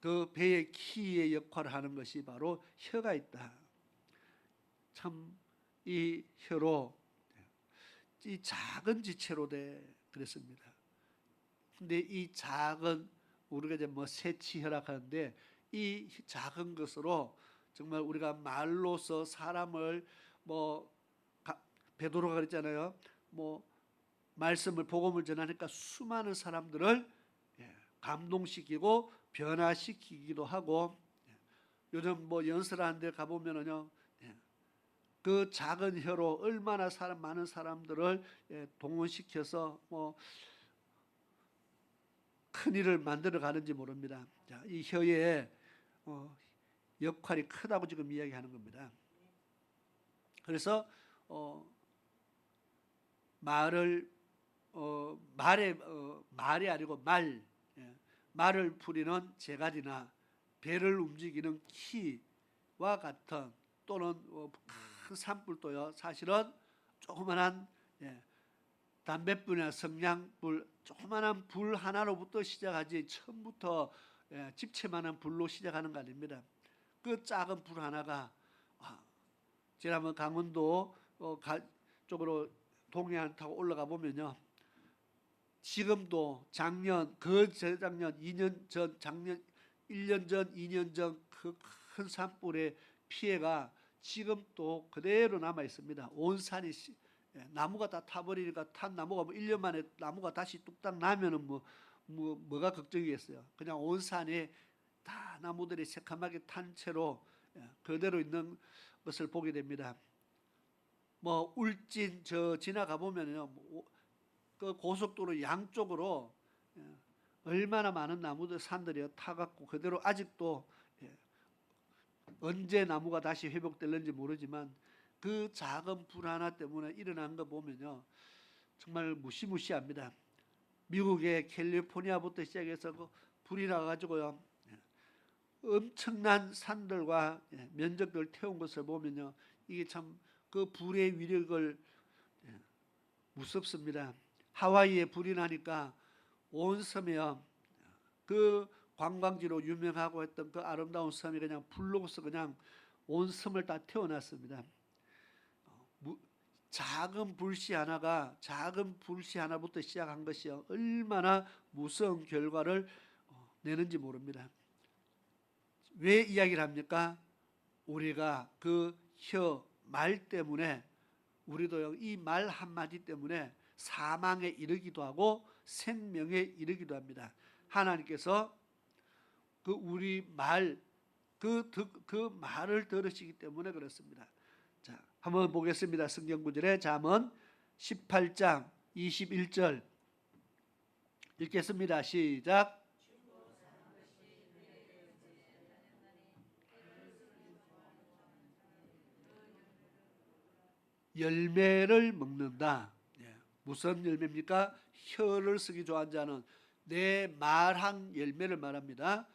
Speaker 1: 그 배의 키의 역할을 하는 것이 바로 혀가 있다. 참 이 혀로 이 작은 지체로 돼 그랬습니다. 근데 이 작은 우리가 이제 뭐 세치혈학 하는데 이 작은 것으로 정말 우리가 말로서 사람을 뭐 베드로가 그랬잖아요. 뭐 말씀을 복음을 전하니까 수많은 사람들을 감동시키고 변화시키기도 하고 요즘 뭐 연설하는 데 가보면은요, 그 작은 혀로 얼마나 많은 사람들을 동원시켜서 뭐 큰 일을 만들어 가는지 모릅니다. 자, 이 혀의 역할이 크다고 지금 이야기하는 겁니다. 그래서 말을 말이 아니고 말을 부리는 제갈이나 배를 움직이는 키와 같은 또는 큰 산불도요, 사실은 조그만한 담뱃불이나 성냥불, 조그만한 불 하나로부터 시작하지 처음부터 집채만한 불로 시작하는 거 아닙니다. 그 작은 불 하나가 제가 한번 강원도 쪽으로 동해안 타고 올라가 보면요, 지금도 작년, 재작년, 2년 전, 작년 1년 전, 2년 전 그 큰 산불의 피해가 지금도 그대로 남아 있습니다. 온 산이 나무가 다 타버리니까 탄 나무가 뭐 1년 만에 나무가 다시 뚝딱 나면은 뭐가 걱정이겠어요. 그냥 온 산에 다 나무들이 새카맣게 탄 채로 그대로 있는 것을 보게 됩니다. 뭐 울진 지나가 보면요, 그 고속도로 양쪽으로 얼마나 많은 나무들 산들이 타갖고 그대로 아직도 언제 나무가 다시 회복될는지 모르지만 그 작은 불 하나 때문에 일어난 거 보면요, 정말 무시무시합니다. 미국의 캘리포니아부터 시작해서 그 불이 나가지고요, 엄청난 산들과 면적들을 태운 것을 보면요, 이게 참 그 불의 위력을 무섭습니다. 하와이에 불이 나니까 온 섬에요, 그 관광지로 유명하고 했던 그 아름다운 섬이 그냥 불로서 그냥 온 섬을 다 태워놨습니다. 작은 불씨 하나부터 시작한 것이 얼마나 무서운 결과를 내는지 모릅니다. 왜 이야기를 합니까? 우리가 그 말 때문에, 우리도 이 말 한마디 때문에 사망에 이르기도 하고 생명에 이르기도 합니다. 하나님께서 그 우리 말, 그 말을 들으시기 때문에 그렇습니다. 자, 한번 보겠습니다. 성경 구절에 잠언 18장 21절 읽겠습니다. 시작. 열매를 먹는다. 무슨 열매입니까? 혀를 쓰기 좋아하는 자는 내 말한 열매를 말합니다.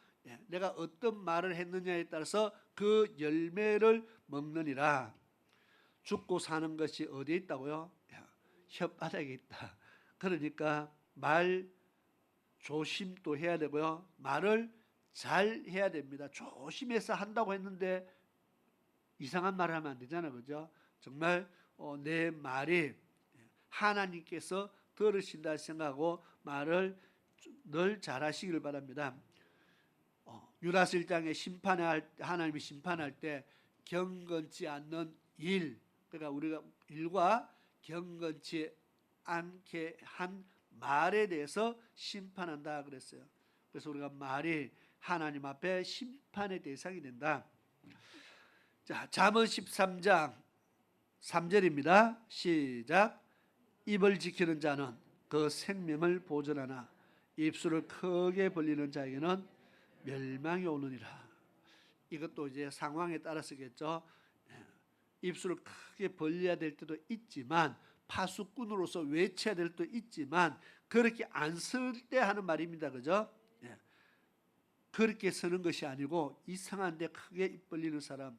Speaker 1: 내가 어떤 말을 했느냐에 따라서 그 열매를 먹느니라. 죽고 사는 것이 어디에 있다고요? 혓바닥에 있다. 그러니까 말 조심도 해야 되고요, 말을 잘 해야 됩니다. 조심해서 한다고 했는데 이상한 말을 하면 안 되잖아요, 그죠? 정말 내 말이 하나님께서 들으신다 생각하고 말을 늘 잘하시길 바랍니다. 유다서 1장에 하나님이 심판할 때 경건치 않는 일, 그러니까 우리가 일과 경건치 않게 한 말에 대해서 심판한다 그랬어요. 그래서 우리가 말이 하나님 앞에 심판의 대상이 된다. 자, 잠언 13장 3절입니다. 시작. 입을 지키는 자는 그 생명을 보존하나 입술을 크게 벌리는 자에게는 멸망이 오느니라. 이것도 이제 상황에 따라서겠죠. 입술을 크게 벌려야 될 때도 있지만, 파수꾼으로서 외쳐야 될 때도 있지만, 그렇게 안 쓸 때 하는 말입니다. 그죠? 그렇게 쓰는 것이 아니고 이상한데 크게 입 벌리는 사람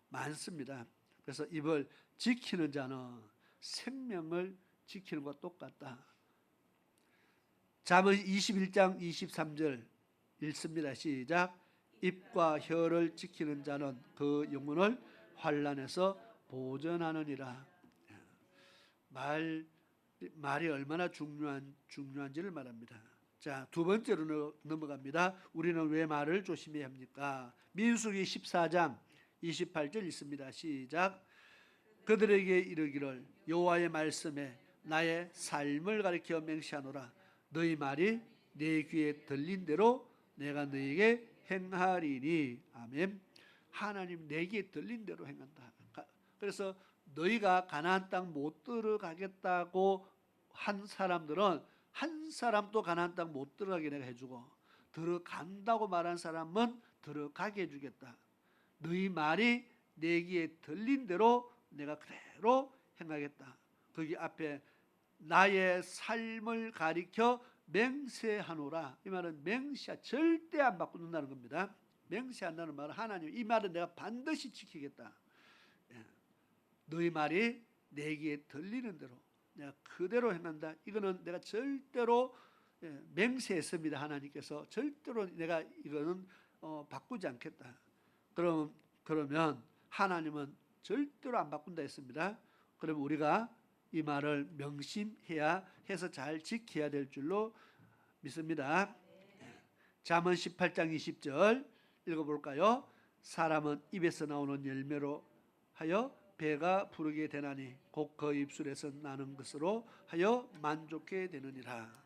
Speaker 1: 많습니다. 그래서 입을 지키는 자는 생명을 지키는 것과 똑같다. 잠언 21장 23절 읽습니다. 시작. 입과 혀를 지키는 자는 그 영혼을 환난에서 보전하느니라. 말이 얼마나 중요한지를 말합니다. 자, 두 번째로 넘어갑니다. 우리는 왜 말을 조심해야 합니까? 민수기 14장 28절 있습니다. 시작. 그들에게 이르기를 여호와의 말씀에 나의 삶을 가리켜 맹세하노라. 너희 말이 내 귀에 들린 대로 내가 너희에게 행하리니. 아멘. 하나님 내게 들린 대로 행한다. 그래서 너희가 가나안 땅 못 들어가겠다고 한 사람들은 한 사람도 가나안 땅 못 들어가게 내가 해주고, 들어간다고 말한 사람은 들어가게 해주겠다. 너희 말이 내 귀에 들린 대로 내가 그대로 행하겠다. 거기 앞에 나의 삶을 가리켜 맹세하노라. 이 말은 맹세하, 절대 안 바꾼다는 겁니다. 맹세한다는 말은 하나님, 이 말은 내가 반드시 지키겠다. 너희 말이 내 귀에 들리는 대로 내가 그대로 행한다. 이거는 내가 절대로 맹세했습니다. 하나님께서 절대로 내가 이거는 바꾸지 않겠다. 그러면 하나님은 절대로 안 바꾼다 했습니다. 그럼 우리가 이 말을 명심해야 해서 잘 지켜야 될 줄로 믿습니다. 잠언 18장 20절 읽어볼까요? 사람은 입에서 나오는 열매로 하여 배가 부르게 되나니 곧 그 입술에서 나는 것으로 하여 만족해 되느니라.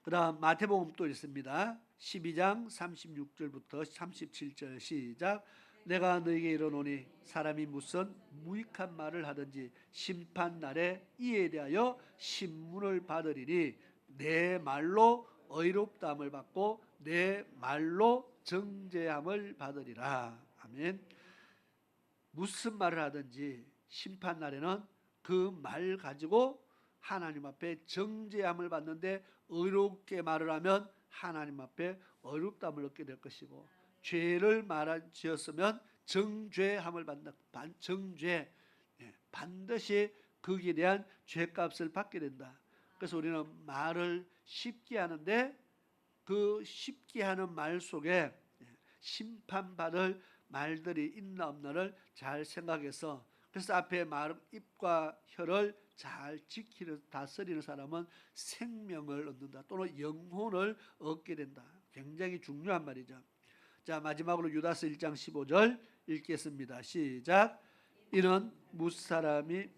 Speaker 1: 그 다음 마태복음 또 있습니다. 12장 36절부터 37절 시작. 내가 너에게 이르노니 사람이 무슨 무익한 말을 하든지 심판날에 이에 대하여 신문을 받으리니 내 말로 의롭다함을 받고 내 말로 정죄함을 받으리라. 아멘. 무슨 말을 하든지 심판날에는 그 말 가지고 하나님 앞에 정죄함을 받는데, 의롭게 말을 하면 하나님 앞에 의롭다함을 얻게 될 것이고, 죄를 지었으면 정죄함을 받는다. 정죄, 반드시 거기에 대한 죄값을 받게 된다. 그래서 우리는 말을 쉽게 하는데 그 쉽게 하는 말 속에 심판받을 말들이 있나 없나를 잘 생각해서, 그래서 앞에 말, 입과 혀를 잘 지키는 다스리는 사람은 생명을 얻는다, 또는 영혼을 얻게 된다. 굉장히 중요한 말이죠. 자, 마지막으로 유다서 1장 15절 읽겠습니다. 시작. 이는 무사람이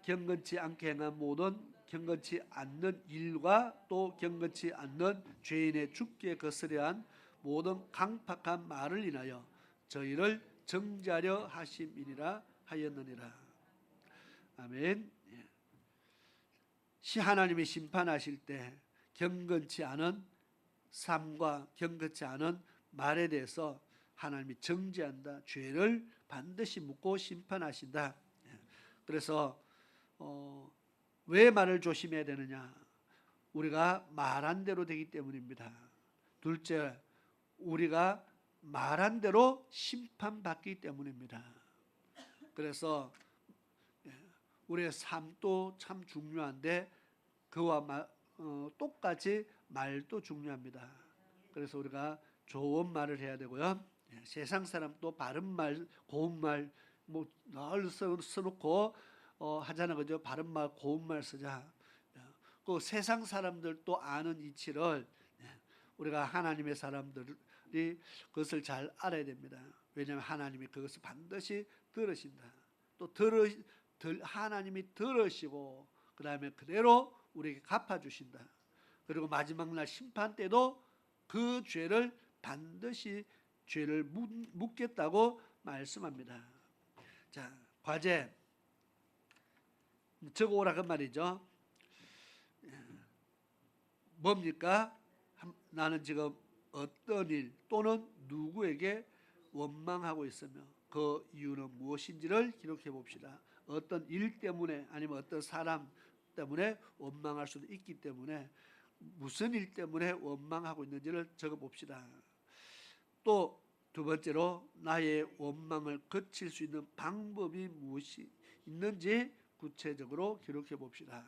Speaker 1: 경건치 않게 행한 모든 경건치 않는 일과 또 경건치 않는 죄인의 죽게 거스려 한 모든 강팍한 말을 인하여 저희를 정죄하려 하심이니라 하였느니라. 아멘. 하나님이 심판하실 때 경건치 않은 삶과 경건치 않은 말에 대해서 하나님이 정죄한다. 죄를 반드시 묻고 심판하신다. 그래서 왜 말을 조심해야 되느냐? 우리가 말한 대로 되기 때문입니다. 둘째, 우리가 말한 대로 심판받기 때문입니다. 그래서 우리의 삶도 참 중요한데 그와 똑같이 말도 중요합니다. 그래서 우리가 좋은 말을 해야 되고요. 세상 사람도 바른 말, 고운 말 늘 써놓고 하잖아, 그죠? 바른 말, 고운 말 쓰자. 그 세상 사람들도 아는 이치를 우리가 하나님의 사람들이 그것을 잘 알아야 됩니다. 왜냐하면 하나님이 그것을 반드시 들으신다. 또 하나님이 들으시고 그 다음에 그대로 우리에게 갚아주신다. 그리고 마지막 날 심판 때도 그 죄를 반드시 죄를 묻겠다고 말씀합니다. 자, 과제 적어오라 그 말이죠. 뭡니까? 나는 지금 어떤 일 또는 누구에게 원망하고 있으며 그 이유는 무엇인지를 기록해 봅시다. 어떤 일 때문에 아니면 어떤 사람 때문에 원망할 수도 있기 때문에 무슨 일 때문에 원망하고 있는지를 적어 봅시다. 또 두 번째로 나의 원망을 그칠 수 있는 방법이 무엇이 있는지 구체적으로 기록해 봅시다.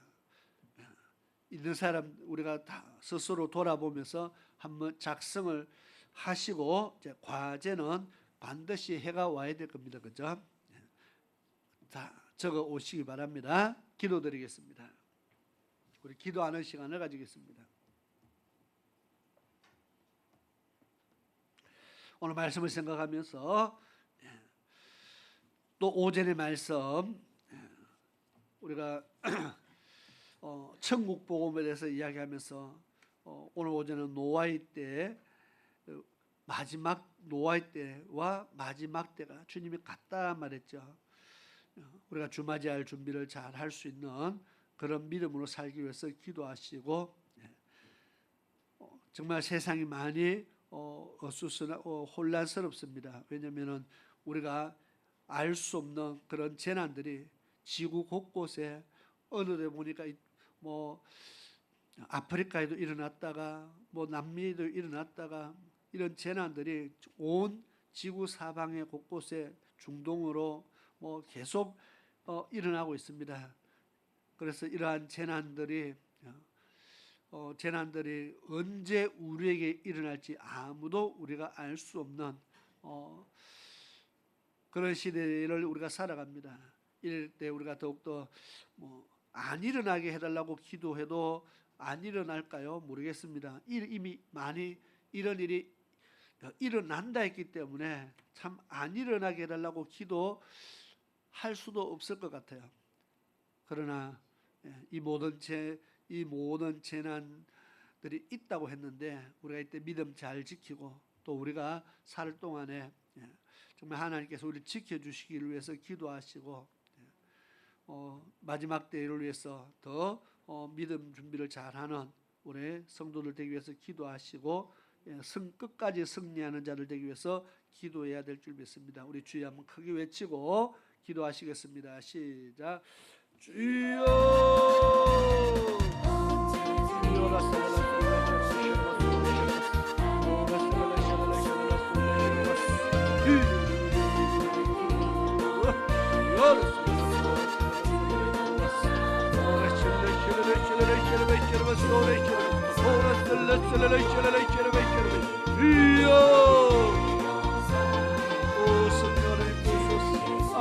Speaker 1: 있는 사람 우리가 다 스스로 돌아보면서 한번 작성을 하시고, 이제 과제는 반드시 해가 와야 될 겁니다. 그죠? 다 적어 오시기 바랍니다. 기도드리겠습니다. 우리 기도하는 시간을 가지겠습니다. 오늘 말씀을 생각하면서 또 오전의 말씀 우리가 천국 복음에 대해서 이야기하면서 오늘 오전은 노아의 때 마지막 노아의 때와 마지막 때가 주님이 같다 말했죠. 우리가 주맞이할 준비를 잘 할 수 있는 그런 믿음으로 살기 위해서 기도하시고, 정말 세상이 많이 혼란스럽습니다. 왜냐하면 우리가 알 수 없는 그런 재난들이 지구 곳곳에 어느 데 보니까 뭐 아프리카에도 일어났다가 뭐 남미에도 일어났다가 이런 재난들이 온 지구 사방의 곳곳에 중동으로 뭐 계속 일어나고 있습니다. 그래서 이러한 재난들이 언제 우리에게 일어날지 아무도 우리가 알 수 없는 그런 시대를 우리가 살아갑니다. 이럴 때 우리가 더욱더 안 일어나게 해달라고 기도해도 안 일어날까요? 모르겠습니다. 이미 많이 이런 일이 일어난다 했기 때문에 참 안 일어나게 해달라고 기도할 수도 없을 것 같아요. 그러나 이 모든 재난들이 있다고 했는데 우리가 이때 믿음 잘 지키고 또 우리가 살 동안에 정말 하나님께서 우리를 지켜주시기를 위해서 기도하시고 마지막 때를 위해서 더 믿음 준비를 잘하는 우리 성도들 되기 위해서 기도하시고 끝까지 승리하는 자들 되기 위해서 기도해야 될 줄 믿습니다. 우리 주여 한번 크게 외치고 기도하시겠습니다. 시작. 주여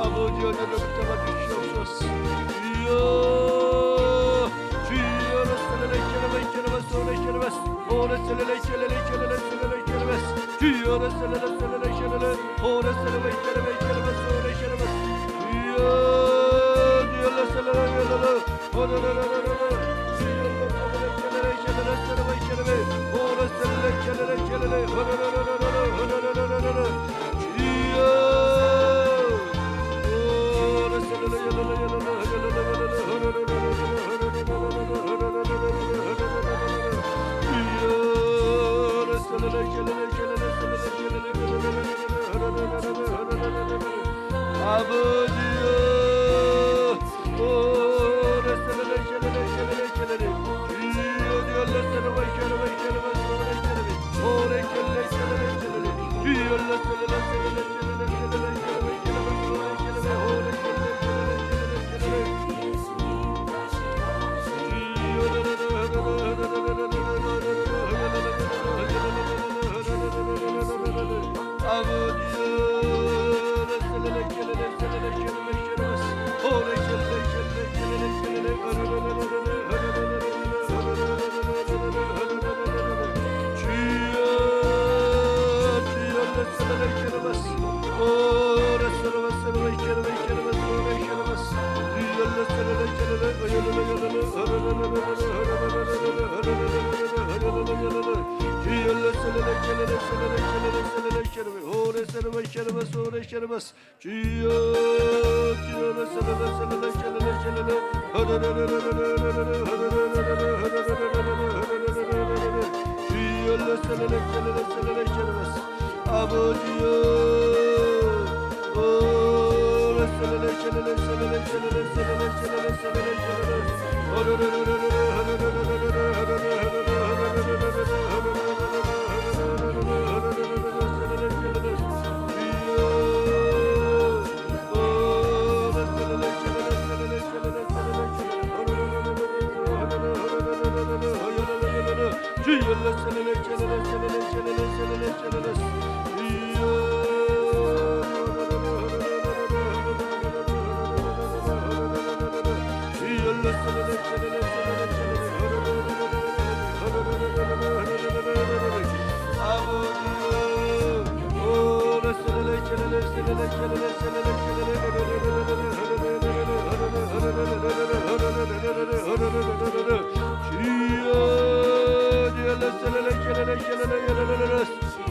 Speaker 1: 아버지 어디를 붙잡아 주시옵소서.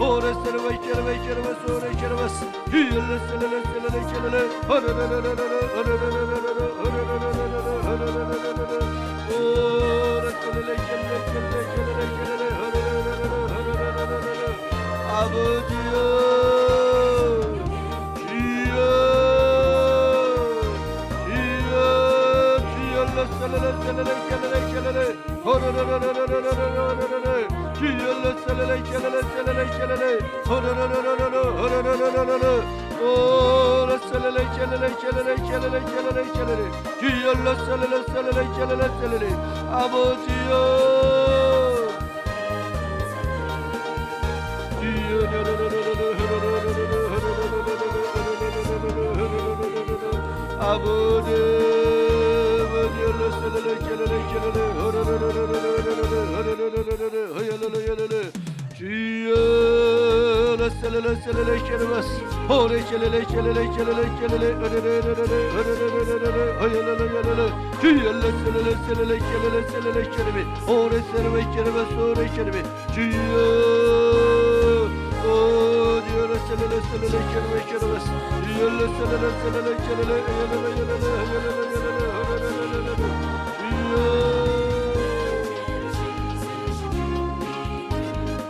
Speaker 1: 오래 셀레바 셀레바 셀레바 소레 셀레바스 이열레 셀레레 셀레레 셀레레 허르르르르르르 허르르르르르 허르르르르르 오래 셀레레 셀레레 셀레레 셀레레 셀레레 허르르르르르 허르르르르르 아버지여 셀레레 셀레레 셀레레 셀레레 허르르르르르르르르르 지열레 셀레레 셀레레 셀레레 셀레레 허르르르르르르 허르르르르르 오레 셀레레 셀레레 셀레레 셀레레 셀레레 셀레레 지열레 셀레레 셀레레 셀레레 셀레레 아버지여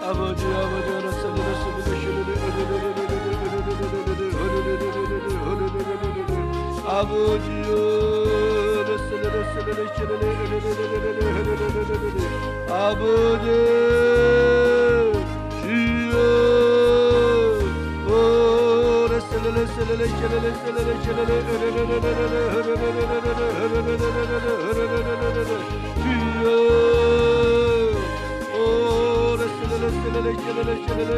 Speaker 1: 아버지 아버지 아버지요 아버지 주여 오레 셀레레 셀레레 셀레레 셀레레 셀레레 주여 오레 셀레레 셀레레 셀레레 셀레레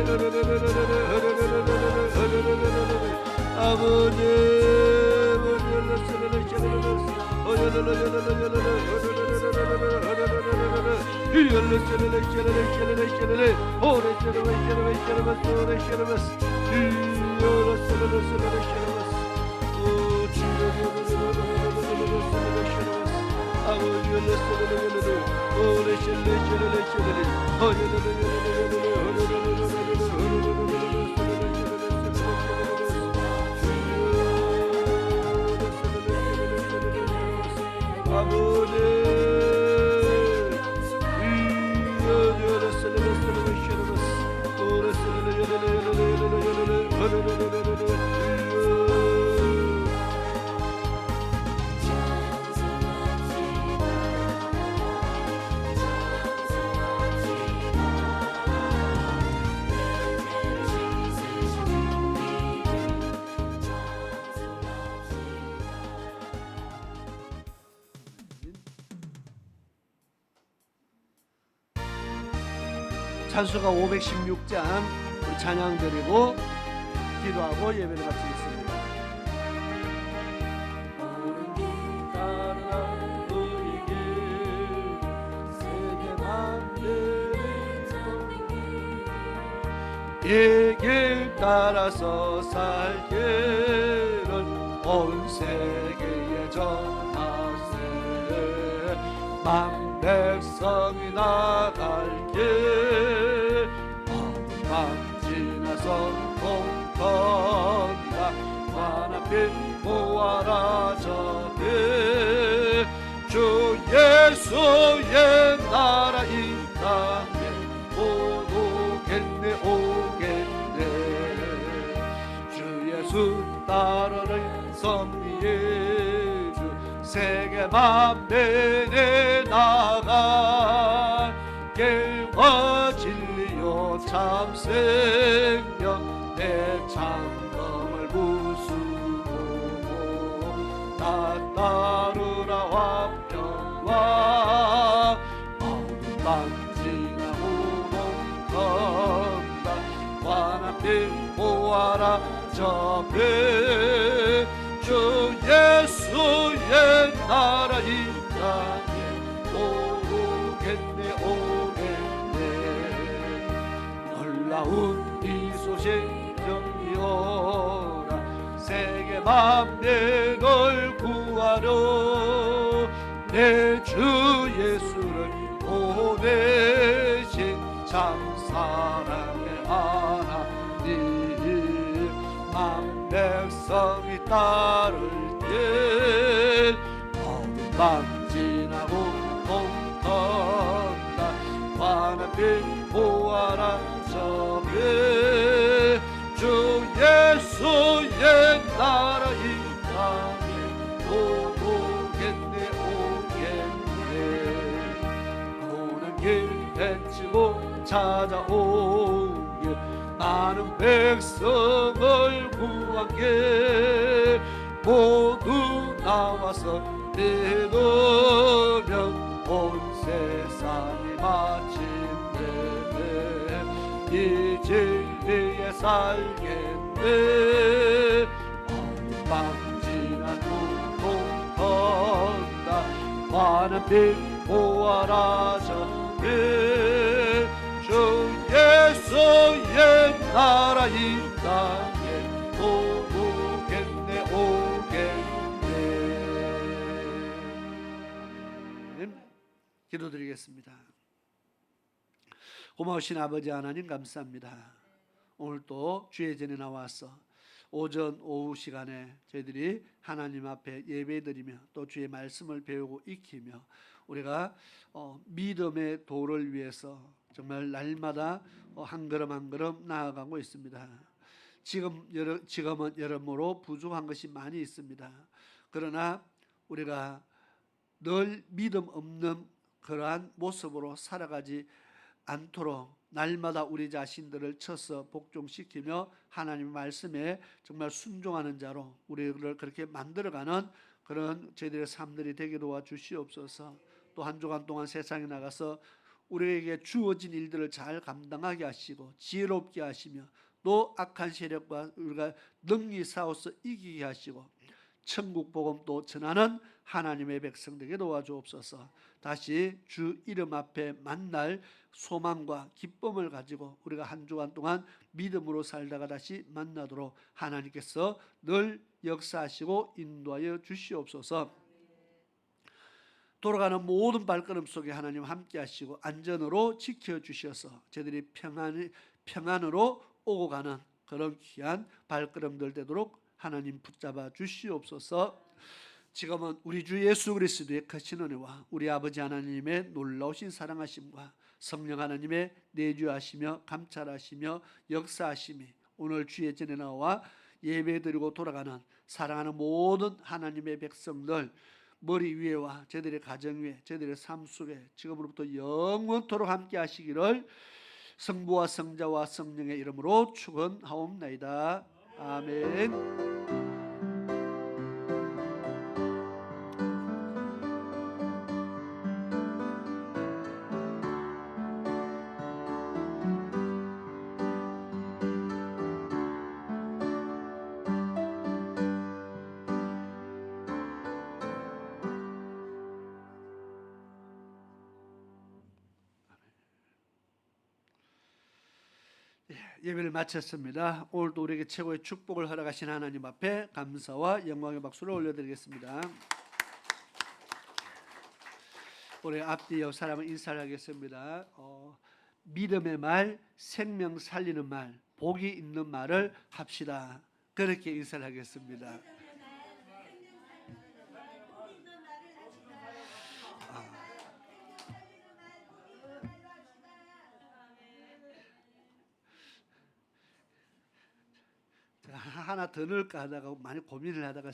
Speaker 1: 아버지 찬수가 516장 우리 찬양 드리고 기도하고 예배를 마치겠습니다. 옳은 길 따라 너희 길 세계만 이 길 따라서 살기를 온 세계에 전하세 만 백성이 나갈 길 밤 지나서 동건다 환합길 모아라 저길 주 예수의 나라 이 땅에 오겠네 오겠네 주 예수 따르는 섭리의 주 세계 만민에 나가 길과 진리요 참 생명 내 창검을 부수고 나 따르라 화평과 어둠 지나고 동건다 환합길 모아라 저배 주 예수의 나라 이 땅에 오겠네 오겠네 놀라운 이 소식 전이오라 세계 만민을 구하려 내 주 예수를 보내신 참 사랑의 하나님 따를 때 어둠 밤 지나고 동턴다 환한 빛 보아라 저에 주 예수의 나라 이 땅에 오겠네 오겠네 오는 길 헤치고 찾아오길 많은 백성을 구하게 모두 나와서 믿으면 온 세상이 마침내 이 진리에 살겠네 어둠 지나고 동턴다 환한 빛 보아라 저기 주 예수의 나라 이 땅에 오겠네 오겠네. 기도드리겠습니다. 고마우신 아버지 하나님 감사합니다. 오늘 또 주의 전에 나와서 오전 오후 시간에 저희들이 하나님 앞에 예배드리며 또 주의 말씀을 배우고 익히며 우리가 믿음의 도를 위해서 정말 날마다 한 걸음 한 걸음 나아가고 있습니다. 지금은 여러모로 부족한 것이 많이 있습니다. 그러나 우리가 늘 믿음 없는 그러한 모습으로 살아가지 않도록 날마다 우리 자신들을 쳐서 복종시키며 하나님의 말씀에 정말 순종하는 자로 우리를 그렇게 만들어가는 그런 저희들의 삶들이 되게 도와주시옵소서. 또 한 주간 동안 세상에 나가서 우리에게 주어진 일들을 잘 감당하게 하시고 지혜롭게 하시며 또 악한 세력과 우리가 능히 싸워서 이기게 하시고 천국 복음도 전하는 하나님의 백성되게 도와주옵소서. 다시 주 이름 앞에 만날 소망과 기쁨을 가지고 우리가 한 주간 동안 믿음으로 살다가 다시 만나도록 하나님께서 늘 역사하시고 인도하여 주시옵소서. 돌아가는 모든 발걸음 속에 하나님 함께 하시고 안전으로 지켜주셔서 저희들이 평안으로 오고 가는 그런 귀한 발걸음들 되도록 하나님 붙잡아 주시옵소서. 지금은 우리 주 예수 그리스도의 크신 은혜와 우리 아버지 하나님의 놀라우신 사랑하심과 성령 하나님의 내주하시며 감찰하시며 역사하심이 오늘 주의 전에 나와 예배드리고 돌아가는 사랑하는 모든 하나님의 백성들 머리 위에와 저희들의 가정 위에 저희들의 삶 속에 지금으로부터 영원토록 함께 하시기를 성부와 성자와 성령의 이름으로 축원하옵나이다. 아멘. 예배를 마쳤습니다. 오늘도 우리에게 최고의 축복을 허락하신 하나님 앞에 감사와 영광의 박수를 올려드리겠습니다. 우리 앞뒤 옆 사람은 인사를 하겠습니다. 믿음의 말, 생명 살리는 말, 복이 있는 말을 합시다. 그렇게 인사를 하겠습니다. 하나 더 넣을까 하다가 많이 고민을 하다가